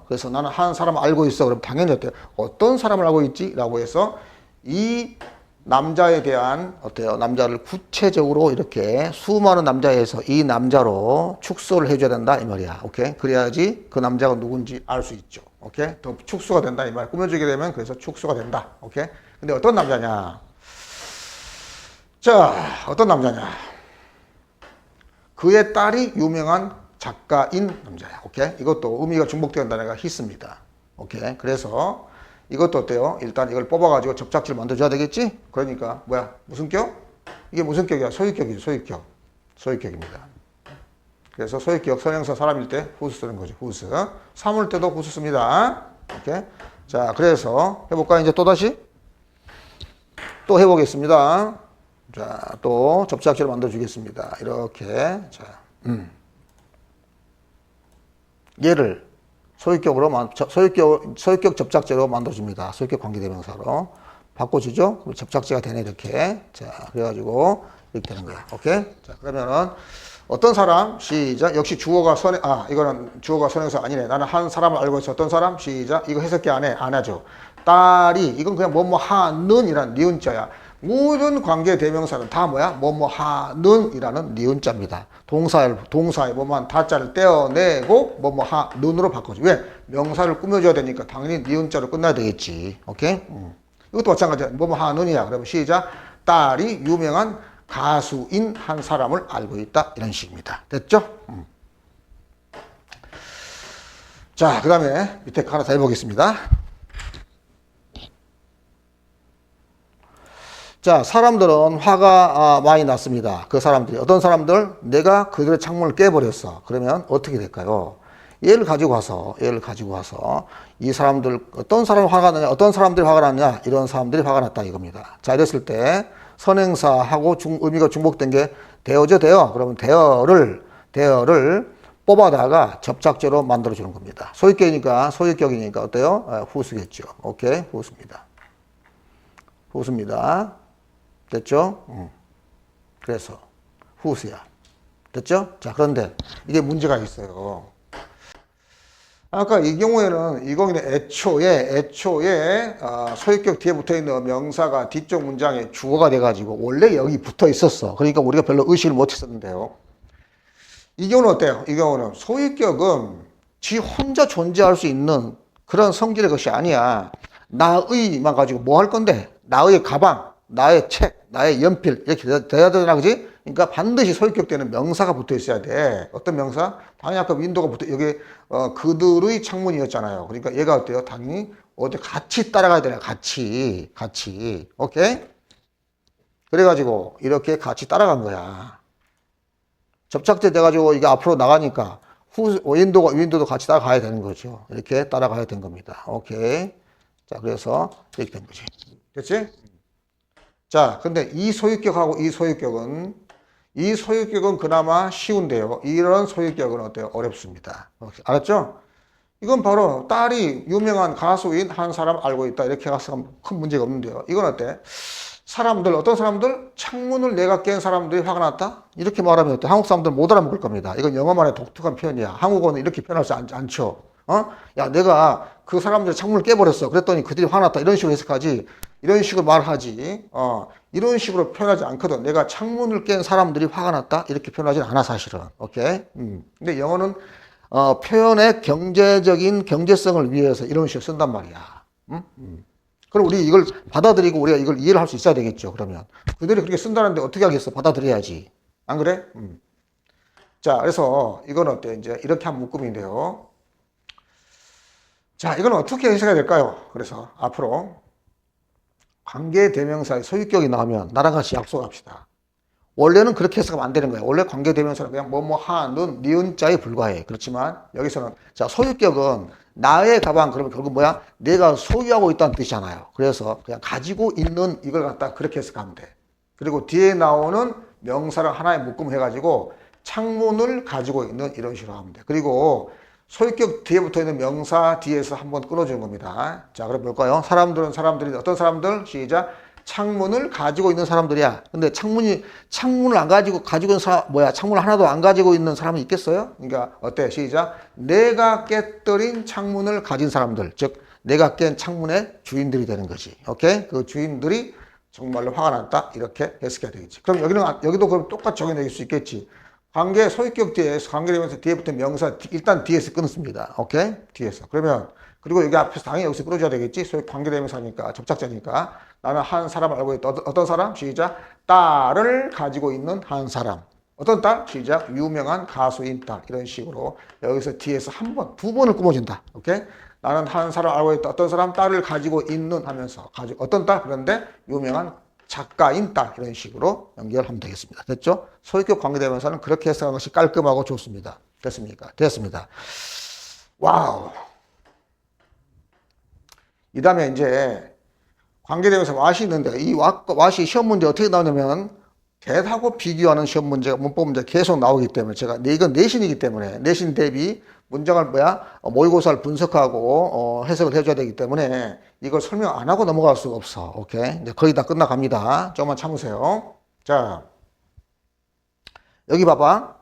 그래서 나는 한 사람을 알고 있어. 그럼 당연히 어때요? 어떤 사람을 알고 있지? 라고 해서 이 남자에 대한 남자를 구체적으로 이렇게 수많은 남자에서 이 남자로 축소를 해줘야 된다 이 말이야. 오케이? 그래야지 그 남자가 누군지 알 수 있죠. 오케이? 더 축소가 된다 이 말. 꾸며주게 되면 그래서 축소가 된다. 오케이? 근데 어떤 남자냐? 자, 어떤 남자냐? 그의 딸이 유명한 작가인 남자야. 오케이? 이것도 의미가 중복되는 단어가 히스입니다. 오케이? 그래서 이것도 어때요? 일단 이걸 뽑아가지고 접착제를 만들어줘야 되겠지? 그러니까 뭐야? 무슨 격? 이게 무슨 격이야? 소유격이죠. 소유격. 소유격입니다. 그래서 소유격 선행사 사람일 때 후스 쓰는 거죠. 후스. 사물 때도 후스 씁니다. 오케이? 자, 그래서 해볼까요? 이제 또다시? 또 해보겠습니다. 자, 또 접착제를 만들어주겠습니다. 이렇게. 자, 얘를 소유격 접착제로 만들어줍니다. 소유격 관계대명사로. 바꿔주죠? 그럼 접착제가 되네, 이렇게. 자, 그래가지고, 이렇게 되는 거야. 오케이? 자, 그러면은, 어떤 사람? 시작. 역시 이거는 주어가 선행사 아니네. 나는 한 사람을 알고 있어. 어떤 사람? 시작. 이거 해석기 안 해. 안 하죠. 딸이 이건 그냥 뭐뭐 하는 이란 니은자야. 모든 관계 대명사는 다 뭐야? 뭐뭐 하는 이라는 니은자입니다. 동사에 뭐만 다자를 떼어내고 뭐뭐 하는으로 바꿔줘. 왜? 명사를 꾸며줘야 되니까 당연히 니은자로 끝나야 되겠지. 오케이? 이것도 마찬가지야. 뭐뭐 하는이야. 그러면 시작. 딸이 유명한 가수인 한 사람을 알고 있다. 이런 식입니다. 됐죠? 자, 그 다음에 밑에 거 하나 더 해보겠습니다. 자, 사람들은 화가 많이 났습니다. 그 사람들이. 어떤 사람들? 내가 그들의 창문을 깨버렸어. 그러면 어떻게 될까요? 얘를 가지고 와서 이 사람들, 어떤 사람이 화가 나냐? 어떤 사람들이 화가 났냐? 이런 사람들이 화가 났다 이겁니다. 자, 이랬을 때 선행사하고 의미가 중복된 게 대어죠, 대어. 그러면 대어를 뽑아다가 접착제로 만들어주는 겁니다. 소유격이니까 어때요? 후수겠죠. 오케이, 후수입니다. 후수입니다. 됐죠? 그래서 후수야. 됐죠? 자, 그런데 이게 문제가 있어요. 아까 이 경우에는 애초에 소유격 뒤에 붙어있는 명사가 뒤쪽 문장에 주어가 돼가지고 원래 여기 붙어 있었어. 그러니까 우리가 별로 의식을 못했었는데요. 이 경우는 어때요? 이 경우는 소유격은 지 혼자 존재할 수 있는 그런 성질의 것이 아니야. 나의만 가지고 뭐 할 건데? 나의 가방, 나의 책, 나의 연필 이렇게 돼야 되나, 그지? 그러니까 반드시 소유격 때는 명사가 붙어 있어야 돼. 어떤 명사? 당연히 아까 윈도가 붙어, 여기 그들의 창문이었잖아요. 그러니까 얘가 어때요? 당연히 어디 같이 따라가야 되나? 같이. 오케이? 그래가지고 이렇게 같이 따라간 거야. 접착제 돼가지고 이게 앞으로 나가니까 윈도도 같이 따라가야 되는 거죠. 이렇게 따라가야 된 겁니다. 오케이. 자, 그래서 이렇게 된 거지. 됐지? 자, 근데 이 소유격하고 이 소유격은 그나마 쉬운데요. 이런 소유격은 어때요? 어렵습니다. 알았죠? 이건 바로 딸이 유명한 가수인 한 사람 알고 있다. 이렇게 가서 큰 문제가 없는데요. 이건 어때? 어떤 사람들? 창문을 내가 깬 사람들이 화가 났다? 이렇게 말하면 어때? 한국 사람들 못 알아먹을 겁니다. 이건 영어만의 독특한 표현이야. 한국어는 이렇게 표현하지 않죠. 야, 내가 그 사람들 창문을 깨버렸어. 그랬더니 그들이 화났다. 이런 식으로 해석하지. 이런 식으로 말하지. 이런 식으로 표현하지 않거든. 내가 창문을 깬 사람들이 화가 났다. 이렇게 표현하진 않아, 사실은. 오케이? 근데 영어는, 표현의 경제성을 위해서 이런 식으로 쓴단 말이야. 그럼 우리 이걸 받아들이고 우리가 이걸 이해를 할 수 있어야 되겠죠, 그러면. 그들이 그렇게 쓴다는데 어떻게 하겠어? 받아들여야지. 안 그래? 자, 그래서 이건 어때? 이제 이렇게 한 묶음인데요. 자, 이건 어떻게 해석해야 될까요? 그래서 앞으로 관계대명사의 소유격이 나오면 나랑 같이 약속합시다. 원래는 그렇게 해석하면 안 되는 거예요. 원래 관계대명사는 그냥 뭐뭐 하는 니은자에 불과해. 그렇지만 여기서는 자, 소유격은 나의 가방 그러면 결국 뭐야? 내가 소유하고 있다는 뜻이잖아요. 그래서 그냥 가지고 있는 이걸 갖다 그렇게 해석하면 돼. 그리고 뒤에 나오는 명사를 하나에 묶음해가지고 창문을 가지고 있는 이런 식으로 하면 돼. 그리고 소유격 뒤에 붙어 있는 명사 뒤에서 한번 끊어주는 겁니다. 자, 그럼 볼까요? 사람들이 어떤 사람들? 시작. 창문을 가지고 있는 사람들이야. 근데 창문을 안 가지고 있는 사람, 창문을 하나도 안 가지고 있는 사람은 있겠어요? 그러니까, 어때? 시작. 내가 깨뜨린 창문을 가진 사람들. 즉, 내가 깬 창문의 주인들이 되는 거지. 오케이? 그 주인들이 정말로 화가 났다. 이렇게 해석해야 되겠지. 그럼 여기도 그럼 똑같이 적용될 수 있겠지. 소유격 뒤에서, 관계되면서 뒤에 붙은 명사, 일단 뒤에서 끊습니다. 오케이? 뒤에서. 그리고 여기 앞에서 당연히 여기서 끊어줘야 되겠지. 소유격 관계대명사니까, 접착제니까. 나는 한 사람을 알고 있다. 어떤 사람? 시작. 딸을 가지고 있는 한 사람. 어떤 딸? 시작. 유명한 가수인 딸. 이런 식으로 여기서 뒤에서 두 번을 꾸며준다. 오케이? 나는 한 사람 알고 있다. 어떤 사람? 딸을 가지고 있는 하면서. 어떤 딸? 그런데 유명한 작가인 딸. 이런 식으로 연결하면 되겠습니다. 됐죠? 소유격 관계대명사는 그렇게 해석하는 것이 깔끔하고 좋습니다. 됐습니까? 됐습니다. 와우. 이 다음에 이제 관계대명사 what이 있는데 이 what이 시험 문제 어떻게 나오냐면 대하고 비교하는 시험 문제가 문법 문제 계속 나오기 때문에 이건 내신이기 때문에 내신 대비 문장을 모의고사를 분석하고 해석을 해줘야 되기 때문에 이걸 설명 안 하고 넘어갈 수가 없어. 오케이. 이제 거의 다 끝나갑니다. 조금만 참으세요. 자, 여기 봐봐.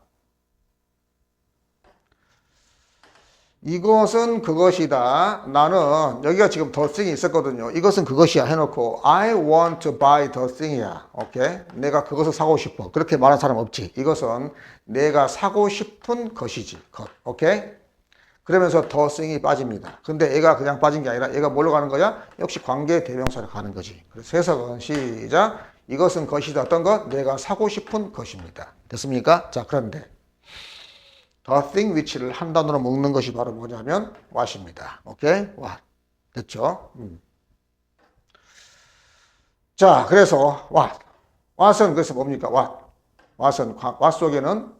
이것은 그것이다. 나는 여기가 지금 the thing이 있었거든요. 이것은 그것이야 해놓고 I want to buy the thing이야. 오케이? 내가 그것을 사고 싶어. 그렇게 말하는 사람 없지. 이것은 내가 사고 싶은 것이지. 것. 오케이? 그러면서 the thing이 빠집니다. 근데 얘가 그냥 빠진 게 아니라 얘가 뭘로 가는 거야? 역시 관계 대명사로 가는 거지. 그래서 해석은 시작. 이것은 것이다. 어떤 것? 내가 사고 싶은 것입니다. 됐습니까? 자, 그런데 the thing which를 한 단어로 묶는 것이 바로 뭐냐면 what입니다. 오케이? what. 됐죠? 자, 그래서 what. what은 그래서 뭡니까? what은 what 속에는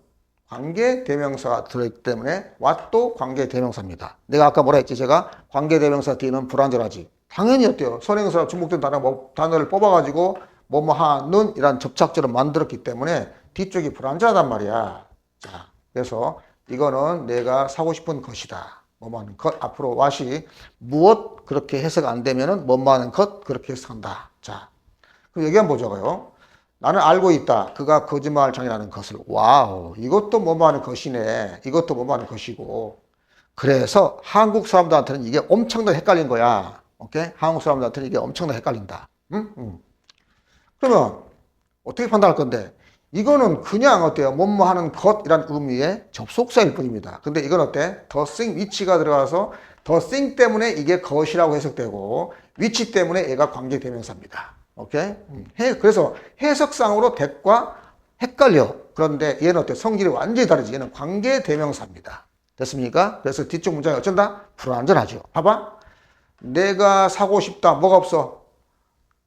관계 대명사가 들어있기 때문에 what도 관계 대명사입니다. 내가 아까 뭐라 했지? 제가 관계 대명사 뒤는 불완전하지. 당연히 어때요? 선행사로 중복된 단어를 뽑아가지고 뭐뭐 하는 이란 접착제를 만들었기 때문에 뒤쪽이 불완전하단 말이야. 자, 그래서 이거는 내가 사고 싶은 것이다. 뭐뭐 하는 것. 앞으로 what이 무엇 그렇게 해석 안 되면은 뭐뭐 하는 것 그렇게 해석한다. 자, 그럼 여기 한번 보자고요. 나는 알고 있다. 그가 거짓말장이라는 것을. 와우. 이것도 뭐뭐 하는 것이네. 이것도 뭐뭐 하는 것이고. 그래서 한국 사람들한테는 이게 엄청나게 헷갈린 거야. 오케이? 한국 사람들한테는 이게 엄청나게 헷갈린다. 응? 그러면 어떻게 판단할 건데? 이거는 그냥 어때요? 뭐뭐 하는 것이란 의미의 접속사일 뿐입니다. 근데 이건 어때? the thing which가 들어가서 the thing 때문에 이게 것이라고 해석되고 which 때문에 얘가 관계 대명사입니다. 오케이? 그래서 해석상으로 대과 헷갈려. 그런데 얘는 어때? 성질이 완전히 다르지. 얘는 관계 대명사입니다. 됐습니까? 그래서 뒤쪽 문장이 어쩐다? 불완전하죠. 봐봐. 내가 사고 싶다. 뭐가 없어?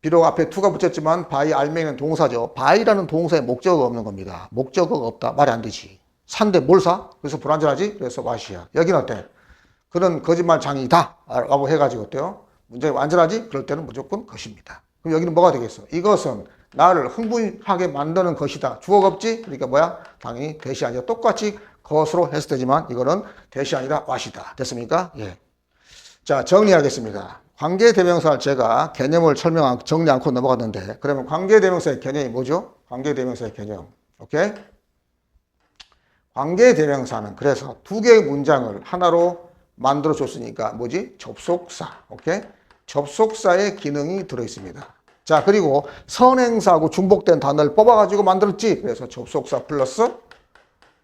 비록 앞에 to가 붙였지만 by 알맹이는 동사죠. by라는 동사에 목적어가 없는 겁니다. 목적어가 없다. 말이 안 되지. 산데 뭘 사? 그래서 불완전하지? 그래서 what이야. 여기는 어때? 그는 거짓말장이다. 라고 해가지고 어때요? 문장이 완전하지? 그럴 때는 무조건 것입니다. 그럼 여기는 뭐가 되겠어? 이것은 나를 흥분하게 만드는 것이다. 주어가 없지? 그러니까 뭐야? 당연히 대시 아니라 똑같이 것으로 해석되지만 이거는 대시 아니라 what이다. 됐습니까? 예. 자, 정리하겠습니다. 관계대명사를 제가 개념을 정리 않고 넘어갔는데, 그러면 관계대명사의 개념이 뭐죠? 관계대명사의 개념. 오케이? 관계대명사는 그래서 두 개의 문장을 하나로 만들어 줬으니까 뭐지? 접속사. 오케이? 접속사의 기능이 들어있습니다. 자, 그리고 선행사하고 중복된 단어를 뽑아가지고 만들었지? 그래서 접속사 플러스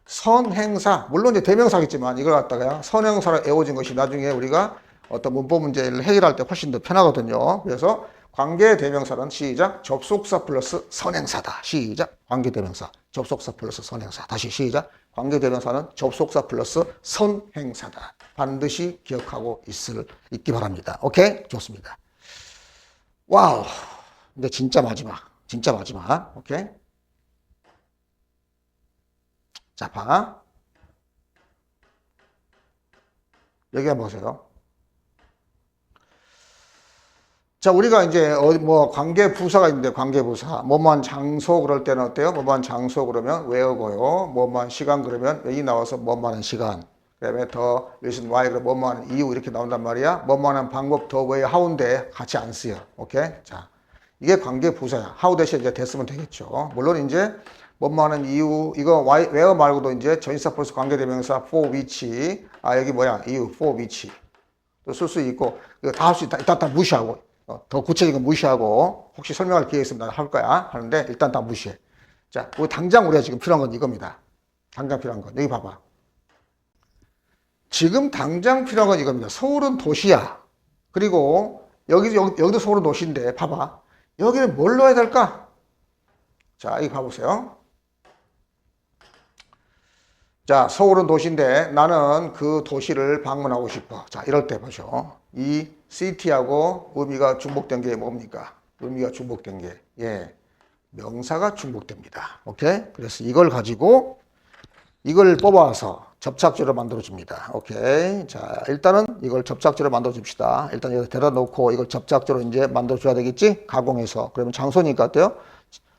선행사. 물론 이제 대명사겠지만 이걸 갖다가 선행사로 에워진 것이 나중에 우리가 어떤 문법 문제를 해결할 때 훨씬 더 편하거든요. 그래서 관계대명사는 시작. 접속사 플러스 선행사다. 시작. 관계대명사. 접속사 플러스 선행사. 다시 시작. 관계대명사는 접속사 플러스 선행사다. 반드시 기억하고 있기 바랍니다. 오케이? 좋습니다. 와우. 근데 진짜 마지막. 진짜 마지막. 오케이? 자, 봐. 여기 한번 보세요. 자, 우리가 이제 관계 부사가 있는데 관계부사. 뭐뭐한 장소 그럴 때는 어때요? 뭐뭐한 장소 그러면 where고요. 뭐뭐한 시간 그러면 when이 나와서 뭐뭐하는 시간. 그다음에 the reason why 그러면 뭐뭐하는 이유 이렇게 나온단 말이야. 뭐뭐하는 방법 the way how인데 같이 안 쓰여. 오케이? 자, 이게 관계 부사야. how 대신 이제 됐으면 되겠죠. 물론 이제 뭐뭐하는 이유 이거 where 말고도 이제 전치사 플러스 관계대명사 for which 여기 뭐야? 이유 for which 또 쓸 수 있고 이거 다 할 수 있다. 일단 다 무시하고. 더 구체적인 거 무시하고 혹시 설명할 기회 있으면 할 거야 하는데 일단 다 무시해. 자, 당장 우리가 지금 필요한 건 이겁니다. 당장 필요한 건 여기 봐봐. 지금 당장 필요한 건 이겁니다. 서울은 도시야. 그리고 여기도 서울은 도시인데 봐봐. 여기는 뭘 넣어야 될까? 자, 여기 봐보세요. 자, 서울은 도시인데 나는 그 도시를 방문하고 싶어. 자, 이럴 때 보죠. 이 city하고 의미가 중복된 게 뭡니까? 의미가 중복된 게, 명사가 중복됩니다. 오케이? 그래서 이걸 가지고 이걸 뽑아서 접착제로 만들어 줍니다. 오케이? 자, 일단은 이걸 접착제로 만들어 줍시다. 일단 여기다 대다 놓고 이걸 접착제로 이제 만들어 줘야 되겠지? 가공해서. 그러면 장소니까 어때요?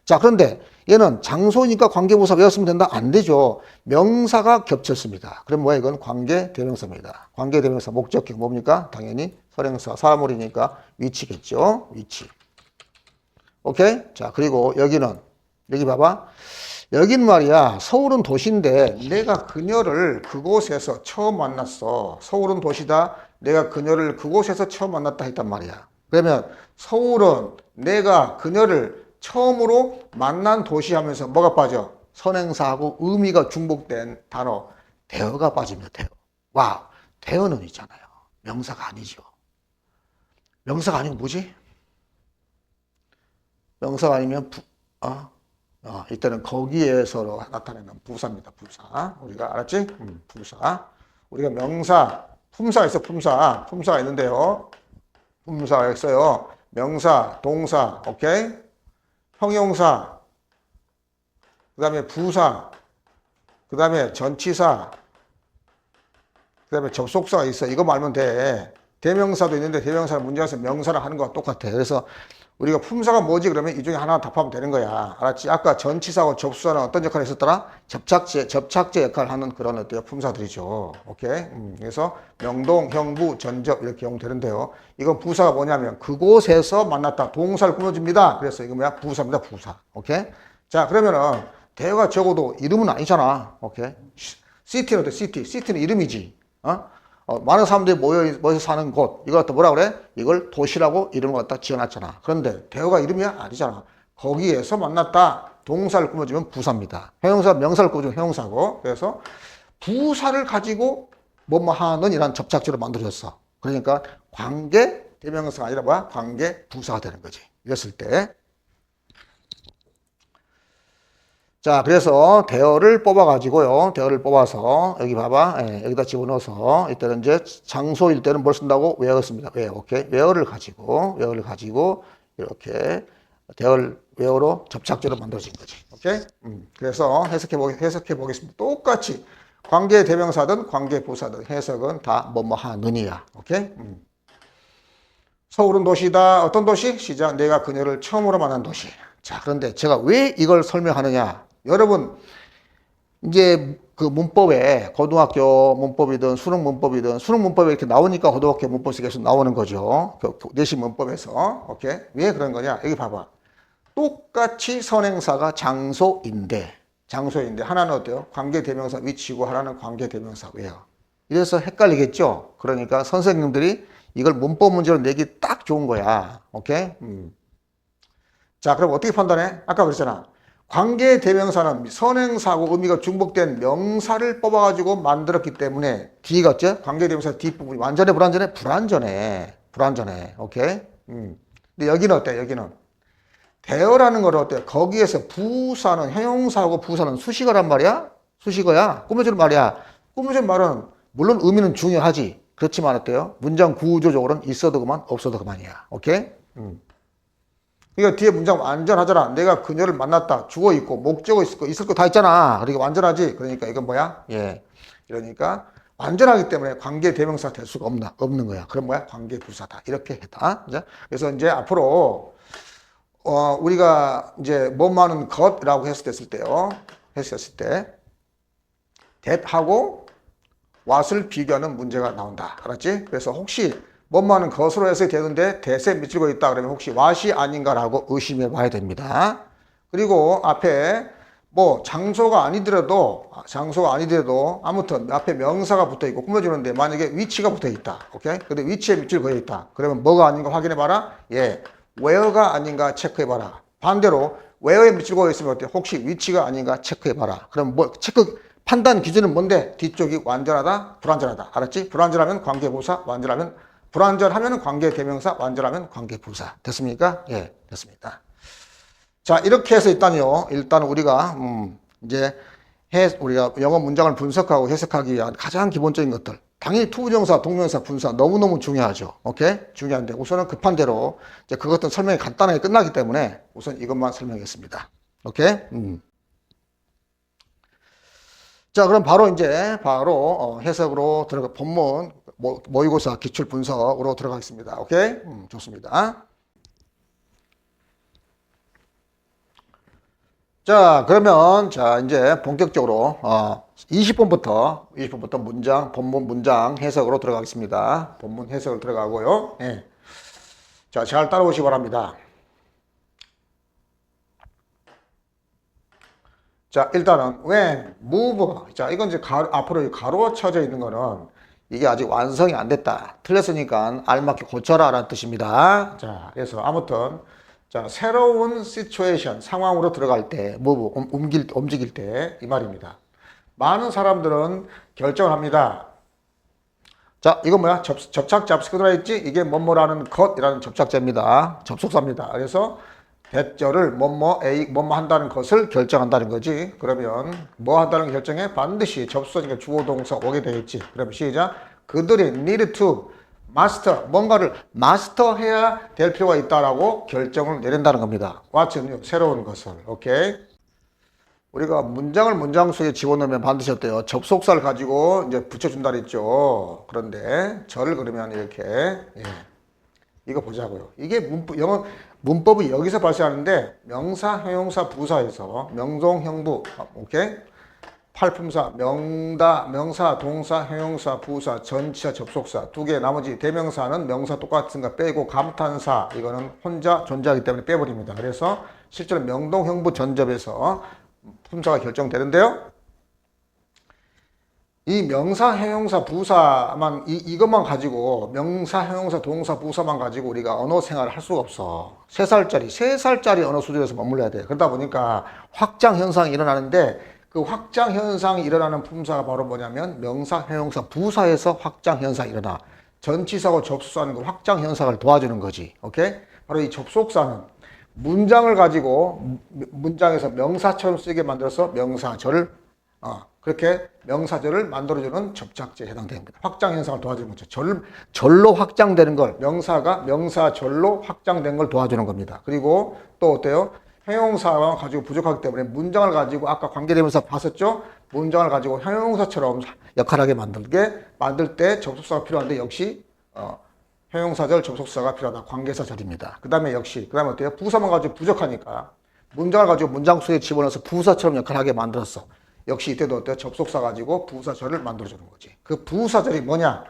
자, 그런데 얘는 장소니까 관계부사 외웠으면 된다? 안 되죠. 명사가 겹쳤습니다. 그럼 뭐야? 이건 관계대명사입니다. 관계대명사 목적격 뭡니까? 당연히 선행사 사물이니까 위치겠죠. 위치. 오케이? 자, 그리고 여기 봐봐. 여긴 말이야, 서울은 도시인데 내가 그녀를 그곳에서 처음 만났어. 서울은 도시다. 내가 그녀를 그곳에서 처음 만났다 했단 말이야. 그러면 서울은 내가 그녀를 처음으로 만난 도시 하면서 뭐가 빠져? 선행사하고 의미가 중복된 단어 대어가 빠집니다. 대어. 와, 대어는 있잖아요. 명사가 아니죠. 명사가 아니고 뭐지? 명사가 아니면 이때는 거기에서 나타내는 부사입니다. 부사. 우리가 알았지? 부사. 우리가 명사, 품사가 있어. 품사. 품사가 있는데요. 품사가 있어요. 명사, 동사, 오케이? 형용사, 그 다음에 부사, 그 다음에 전치사, 그 다음에 접속사가 있어. 이거 말면 돼. 대명사도 있는데 대명사는 문제에서 명사를 하는 거와 똑같아. 그래서 우리가 품사가 뭐지? 그러면 이 중에 하나 답하면 되는 거야. 알았지? 아까 전치사하고 접수사는 어떤 역할을 했었더라? 접착제 역할을 하는 그런 어때요? 품사들이죠. 오케이? 그래서 명동, 형부, 전접 이렇게用되는데요. 이건 부사가 뭐냐면 그곳에서 만났다. 동사를 꾸며줍니다. 그래서 이거 뭐야? 부사입니다. 부사. 오케이? 자, 그러면은 대가 적어도 이름은 아니잖아. 오케이? 시티는 어때? 시티는 이름이지. 많은 사람들이 모여서 사는 곳, 이걸 갖다 뭐라 그래? 이걸 도시라고 이름을 갖다 지어놨잖아. 그런데 대어가 이름이야? 아니잖아. 거기에서 만났다. 동사를 꾸며주면 부사입니다. 형용사, 명사를 꾸며주면 형용사고. 그래서 부사를 가지고 뭐뭐 하는 이란 접착제로 만들어졌어. 그러니까 관계 대명사가 아니라 뭐야? 관계 부사가 되는 거지. 이랬을 때. 자, 그래서 대어를 뽑아가지고요. 대어를 뽑아서, 여기 봐봐. 여기다 집어넣어서, 이때는 이제 장소일 때는 뭘 쓴다고? 웨어 씁니다. 웨어, 오케이. 웨어를 가지고, 이렇게, 웨어로 접착제로 만들어진 거지. 오케이? 그래서 해석해 보겠습니다. 똑같이 관계 대명사든 관계 부사든 해석은 다 뭐뭐 하느니야. 오케이? 서울은 도시다. 어떤 도시? 시작. 내가 그녀를 처음으로 만난 도시. 자, 그런데 제가 왜 이걸 설명하느냐? 여러분, 이제 그 문법에 고등학교 문법이든 수능 문법에 이렇게 나오니까 고등학교 문법에서 계속 나오는 거죠. 내신 문법에서. 오케이? 왜 그런 거냐? 여기 봐봐. 똑같이 선행사가 장소인데 하나는 어때요? 관계대명사 위치고 하나는 관계대명사 왜요? 이래서 헷갈리겠죠? 그러니까 선생님들이 이걸 문법 문제로 내기 딱 좋은 거야. 오케이? 자, 그럼 어떻게 판단해? 아까 그랬잖아. 관계대명사는 선행사하고 의미가 중복된 명사를 뽑아가지고 만들었기 때문에 D가 어째? 관계대명사 뒷부분이 완전해, 불완전해? 불완전해. 오케이? 근데 여기는 어때? 여기는 대어라는 건 어때? 거기에서 부사는 형용사하고 부사는 수식어란 말이야? 수식어야. 꾸며주는 말이야. 꾸며주는 말은 물론 의미는 중요하지. 그렇지만 어때요? 문장 구조적으로는 있어도 그만 없어도 그만이야. 오케이? 그러니까 뒤에 문장 완전하잖아. 내가 그녀를 만났다. 주어 있고 목적어 있을 거 다 있잖아. 그러니까 완전하지. 그러니까 이건 뭐야? 예. 이러니까 완전하기 때문에 관계 대명사 될 수가 없는 거야. 그럼 뭐야? 관계 부사다. 이렇게 했다. 그래서 이제 앞으로 우리가 이제 뭐하는 것이라고 했을 때요. 했었을 때 that하고 what을 비교하는 문제가 나온다. 알았지? 그래서 혹시 뭐하는 것으로 해석이 되는데 that에 미치고 있다. 그러면 혹시 what이 아닌가라고 의심해 봐야 됩니다. 그리고 앞에 뭐 장소가 아니더라도 아무튼 앞에 명사가 붙어 있고 꾸며주는데 만약에 위치가 붙어 있다. 오케이? 근데 위치에 밑줄 그어 있다. 그러면 뭐가 아닌가 확인해 봐라. 예. where가 아닌가 체크해 봐라. 반대로 where에 밑줄 그어 있으면 어때? 혹시 위치가 아닌가 체크해 봐라. 그럼 뭐 판단 기준은 뭔데? 뒤쪽이 완전하다, 불완전하다. 알았지? 불완전하면 관계부사, 불완전하면 관계대명사, 완전하면 관계부사. 됐습니까? 예, 됐습니다. 자, 이렇게 해서 일단 우리가 이제 우리가 영어 문장을 분석하고 해석하기 위한 가장 기본적인 것들. 당연히 투부정사, 동명사, 분사 너무너무 중요하죠. 오케이? 중요한데 우선은 급한 대로 이제 그것들은 설명이 간단하게 끝나기 때문에 우선 이것만 설명했습니다. 오케이? 자, 그럼 바로 해석으로 본문 모의고사 기출 분석으로 들어가겠습니다. 오케이? 좋습니다. 자, 그러면 이제 본격적으로 20번부터 본문 문장 해석으로 들어가겠습니다. 본문 해석을 들어가고요. 예. 자, 잘 따라오시기 바랍니다. 자, 일단은 when, move. 자, 이건 이제 앞으로 가로 쳐져 있는 거는 이게 아직 완성이 안 됐다. 틀렸으니까 알맞게 고쳐라 라는 뜻입니다. 자, 그래서 아무튼 자, 새로운 시츄에이션, 상황으로 들어갈 때, move, 움직일 때 이 말입니다. 많은 사람들은 결정을 합니다. 자, 이건 뭐야? 접착자 앞에 들어가 있지? 이게 뭐뭐라는 것이라는 접착제입니다. 접속사입니다. 그래서 대절을 뭐뭐 A 뭐뭐 한다는 것을 결정한다는 거지. 그러면 뭐 한다는 결정에 반드시 접속사니까 주어 동사 오게 되겠지. 그럼 시작. 그들이 need to master 뭔가를 마스터해야 될 필요가 있다라고 결정을 내린다는 겁니다. What's new? 새로운 것을. 오케이. 우리가 문장을 문장 속에 집어넣으면 반드시 어때요? 접속사를 가지고 이제 붙여준다 그랬죠. 그런데 저를 그러면 이렇게 예. 이거 보자고요. 이게 영어 문법이 여기서 발생하는데 명사, 형용사, 부사에서 명동, 형부, 오케이? 팔품사, 명사, 동사, 형용사, 부사, 전치사, 접속사 두 개 나머지 대명사는 명사 똑같은 거 빼고 감탄사 이거는 혼자 존재하기 때문에 빼버립니다. 그래서 실제로 명동, 형부, 전접에서 품사가 결정되는데요. 이 명사, 형용사, 부사만 이것만 가지고 명사, 형용사, 동사, 부사만 가지고 우리가 언어 생활을 할 수가 없어. 3살짜리 언어 수준에서 머물러야 돼. 그러다 보니까 확장 현상이 일어나는데 그 확장 현상이 일어나는 품사가 바로 뭐냐면 명사, 형용사, 부사에서 확장 현상이 일어나. 전치사하고 접속사는 그 확장 현상을 도와주는 거지. 오케이? 바로 이 접속사는 문장을 가지고 문장에서 명사처럼 쓰게 만들어서 명사절을 그렇게 명사절을 만들어주는 접착제에 해당됩니다. 확장 현상을 도와주는 거죠. 절로 확장되는 걸 명사가 명사절로 확장된 걸 도와주는 겁니다. 그리고 또 어때요? 형용사가 가지고 부족하기 때문에 문장을 가지고 아까 관계대명사 봤었죠? 문장을 가지고 형용사처럼 역할하게 만들 때 접속사가 필요한데 역시 형용사절 접속사가 필요하다. 관계사절입니다. 그 다음에 어때요? 부사만 가지고 부족하니까 문장을 가지고 문장 속에 집어넣어서 부사처럼 역할하게 만들었어. 역시 이때도 어때요? 접속사 가지고 부사절을 만들어주는 거지. 그 부사절이 뭐냐?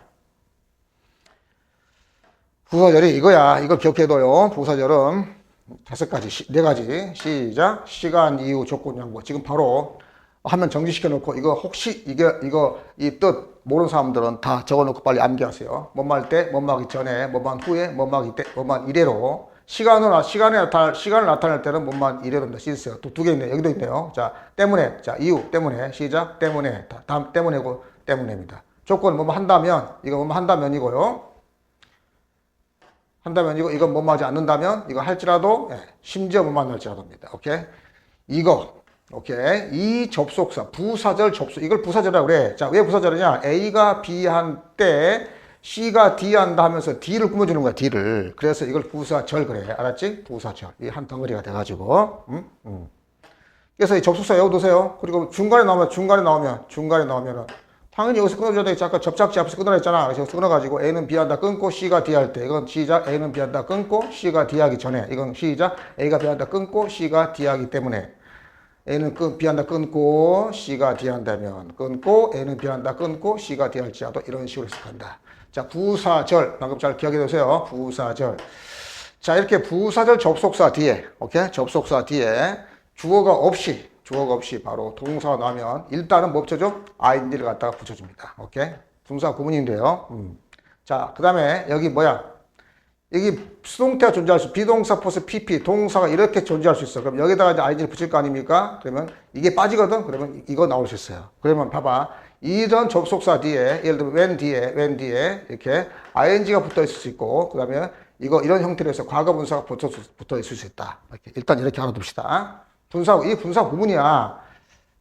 부사절이 이거야. 이걸 기억해둬요. 부사절은 5가지, 4가지. 시작. 시간, 이유, 조건, 양보. 지금 바로 화면 정지시켜 놓고 이거 혹시 이 뜻 모르는 사람들은 다 적어 놓고 빨리 암기하세요. 뭐뭐 할 때, 뭐뭐 하기 전에, 뭐뭐 한 후에, 뭐뭐 하기 때, 뭐뭐 한 이래로. 시간을 나타낼 때는 뭐만 이래로입니다. 씻으세요. 또 2개 있네요. 여기도 있네요. 자, 때문에. 자, 이유 때문에. 시작. 때문에. 다음 때문에고 때문에입니다. 조건 뭐뭐 한다면. 이거 뭐뭐 한다면이고요. 한다면이고 이건 뭐뭐 하지 않는다면. 이거 할지라도. 예, 심지어 뭐만 할지라도입니다. 오케이. 오케이. 이 접속사. 부사절 접속. 이걸 부사절이라고 그래. 자, 왜 부사절이냐? A가 B 한 때 C가 D 한다 하면서 D를 꾸며주는 거야, D를. 그래서 이걸 부사절 그래. 알았지? 부사절. 이 한 덩어리가 돼가지고. 그래서 이 접속사 외워두세요. 그리고 중간에 나오면 당연히 여기서 끊어줘야 되겠지. 아까 접착제 앞에서 끊어라 했잖아. 그래서 끊어가지고 A는 B 한다 끊고 C가 D 할 때. 이건 시작. A는 B 한다 끊고 C가 D 하기 전에. 이건 시작. A가 B 한다 끊고 C가 D 하기 때문에. A는 B 한다 끊고 C가 D 한다면 끊고 A는 B 한다 끊고 C가 D 할지라도 이런 식으로 해석한다. 자, 부사절. 방금 잘 기억해 두세요. 부사절. 자, 이렇게 부사절 접속사 뒤에, 오케이? 접속사 뒤에 주어가 없이 바로 동사가 나오면 일단은 뭐 붙여줘? ing를 갖다가 붙여줍니다. 오케이? 분사 구문인데요. 자, 그 다음에 여기 뭐야? 여기 수동태가 존재할 수, 비동사 플러스 pp, 동사가 이렇게 존재할 수 있어. 그럼 여기다가 이제 ing를 붙일 거 아닙니까? 그러면 이게 빠지거든? 그러면 이거 나올 수 있어요. 그러면 봐봐. 이런 접속사 뒤에, 예를 들면 when 뒤에 이렇게 ing가 붙어 있을 수 있고, 그 다음에 이런 형태로 해서 과거 분사가 붙어 있을 수 있다. 일단 이렇게 알아둡시다. 이 분사 구문이야.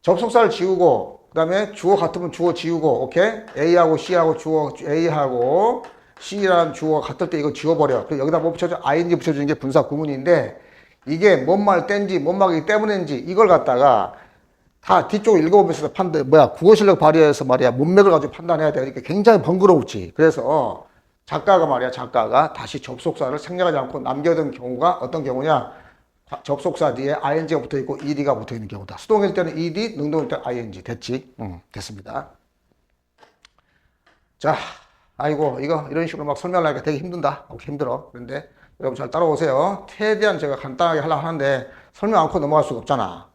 접속사를 지우고, 그 다음에 주어 같으면 주어 지우고, 오케이? A하고 C하고 주어, A하고 C라는 주어가 같을 때 이거 지워버려. 그리고 여기다 뭐 붙여줘? ing 붙여주는 게 분사 구문인데, 이게 뭔 말 땐지, 뭔 말이기 때문인지, 이걸 갖다가 다 뒤쪽을 읽어보면서 국어 실력 발휘해서 말이야, 문맥을 가지고 판단해야 돼. 그러니까 굉장히 번거롭지. 그래서 작가가 다시 접속사를 생략하지 않고 남겨둔 경우가 어떤 경우냐? 접속사 뒤에 ing가 붙어 있고 ed가 붙어 있는 경우다. 수동일 때는 ed, 능동일 때는 ing. 됐지? 됐습니다. 자, 아이고, 이런 식으로 막 설명하기가 되게 힘든다. 힘들어. 그런데 여러분 잘 따라오세요. 최대한 제가 간단하게 하려고 하는데 설명 않고 넘어갈 수가 없잖아.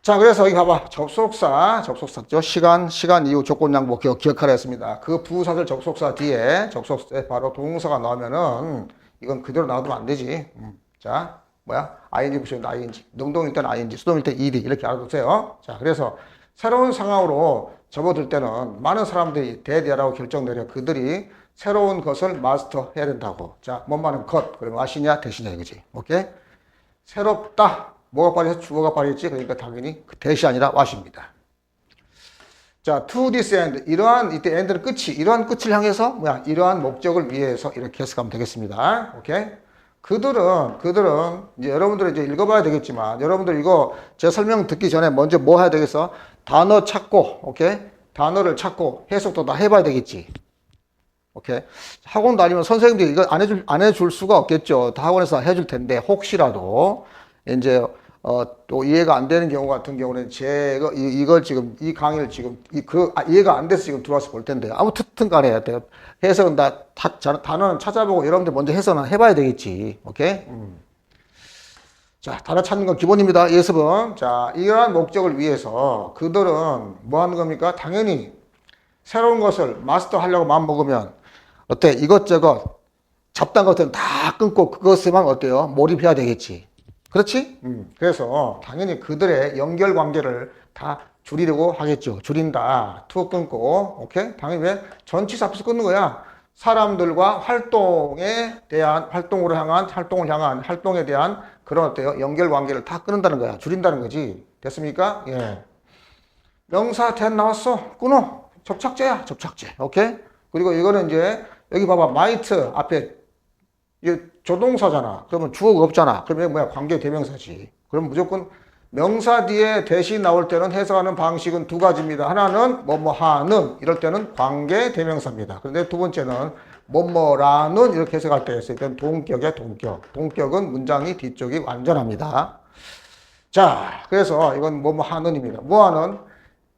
자, 그래서 여기 봐봐. 접속사죠. 시간 이후 조건 양보 기억하라 했습니다. 그 부사절 접속사 뒤에 접속사에 바로 동사가 나오면은 이건 그대로 놔두면 안 되지. 자, 뭐야? ing 부수면 ing. 능동일 때는 ing, 수동일 때는 ed. 이렇게 알아두세요. 자, 그래서 새로운 상황으로 접어들 때는 많은 사람들이 대대라고 결정 내려 그들이 새로운 것을 마스터 해야 된다고. 자, 뭔말은 것. 그러면 아시냐, 대시냐 이거지. 오케이? 새롭다. 뭐가 빠져서 주어가 빠졌지? 그러니까 당연히 그 대시 아니라 what입니다. 자, to this end. 이러한, 이때 end는 끝이, 이러한 끝을 향해서, 뭐야, 이러한 목적을 위해서 이렇게 해석하면 되겠습니다. 오케이? 그들은, 이제 여러분들이 이제 읽어봐야 되겠지만, 여러분들 이거 제 설명 듣기 전에 먼저 뭐 해야 되겠어? 단어 찾고, 오케이? 단어를 찾고 해석도 다 해봐야 되겠지. 오케이? 학원 다니면 선생님들이 이거 안 해줄 수가 없겠죠. 다 학원에서 해줄 텐데, 혹시라도, 이제, 또 이해가 안 되는 경우 같은 경우는 제가 이걸 지금 이 강의를 지금 이해가 안 돼서 지금 들어와서 볼 텐데 아무튼 간에 해석은 단어는 찾아보고 여러분들 먼저 해석은 해봐야 되겠지. 오케이? 자, 단어 찾는 건 기본입니다. 예습은. 자, 이러한 목적을 위해서 그들은 뭐 하는 겁니까? 당연히 새로운 것을 마스터 하려고 마음먹으면 어때? 이것저것 잡다한 것들은 다 끊고 그것에만 어때요? 몰입해야 되겠지. 그렇지? 그래서 당연히 그들의 연결 관계를 다 줄이려고 하겠죠. 줄인다. 투 끊고. 오케이? 당연히 왜? 전치사 앞에서 끊는 거야. 사람들과 활동에 대한, 활동에 대한 그런 어때요? 연결 관계를 다 끊는다는 거야. 줄인다는 거지. 됐습니까? 예. 명사 된 나왔어. 끊어. 접착제야. 접착제. 오케이? 그리고 이거는 이제, 여기 봐봐. might 앞에 이게 조동사잖아. 그러면 주어가 없잖아. 그러면 뭐야? 관계 대명사지. 그럼 무조건 명사 뒤에 대시 나올 때는 해석하는 방식은 두 가지입니다. 하나는 뭐뭐 하는 이럴 때는 관계 대명사입니다. 그런데 두 번째는 뭐뭐라는 이렇게 해석할 때 있을 때는 동격의 동격. 동격은 문장이 뒤쪽이 완전합니다. 자, 그래서 이건 뭐뭐 하는입니다. 뭐 하는?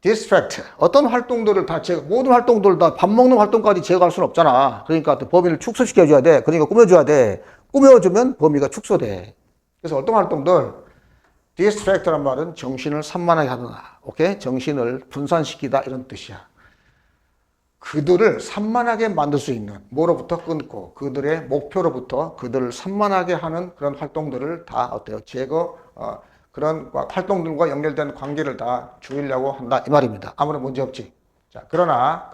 distract. 어떤 활동들을 다 모든 활동들을 다 밥 먹는 활동까지 제거할 수는 없잖아. 그러니까 범위를 축소시켜줘야 돼. 그러니까 꾸며줘야 돼. 꾸며주면 범위가 축소돼. 그래서 어떤 활동들, distract란 말은 정신을 산만하게 하거나, 오케이? 정신을 분산시키다 이런 뜻이야. 그들을 산만하게 만들 수 있는, 뭐로부터 끊고, 그들의 목표로부터 그들을 산만하게 하는 그런 활동들을 다 어때요? 그런 활동들과 연결된 관계를 다 줄이려고 한다 이 말입니다. 아무런 문제 없지. 자, 그러나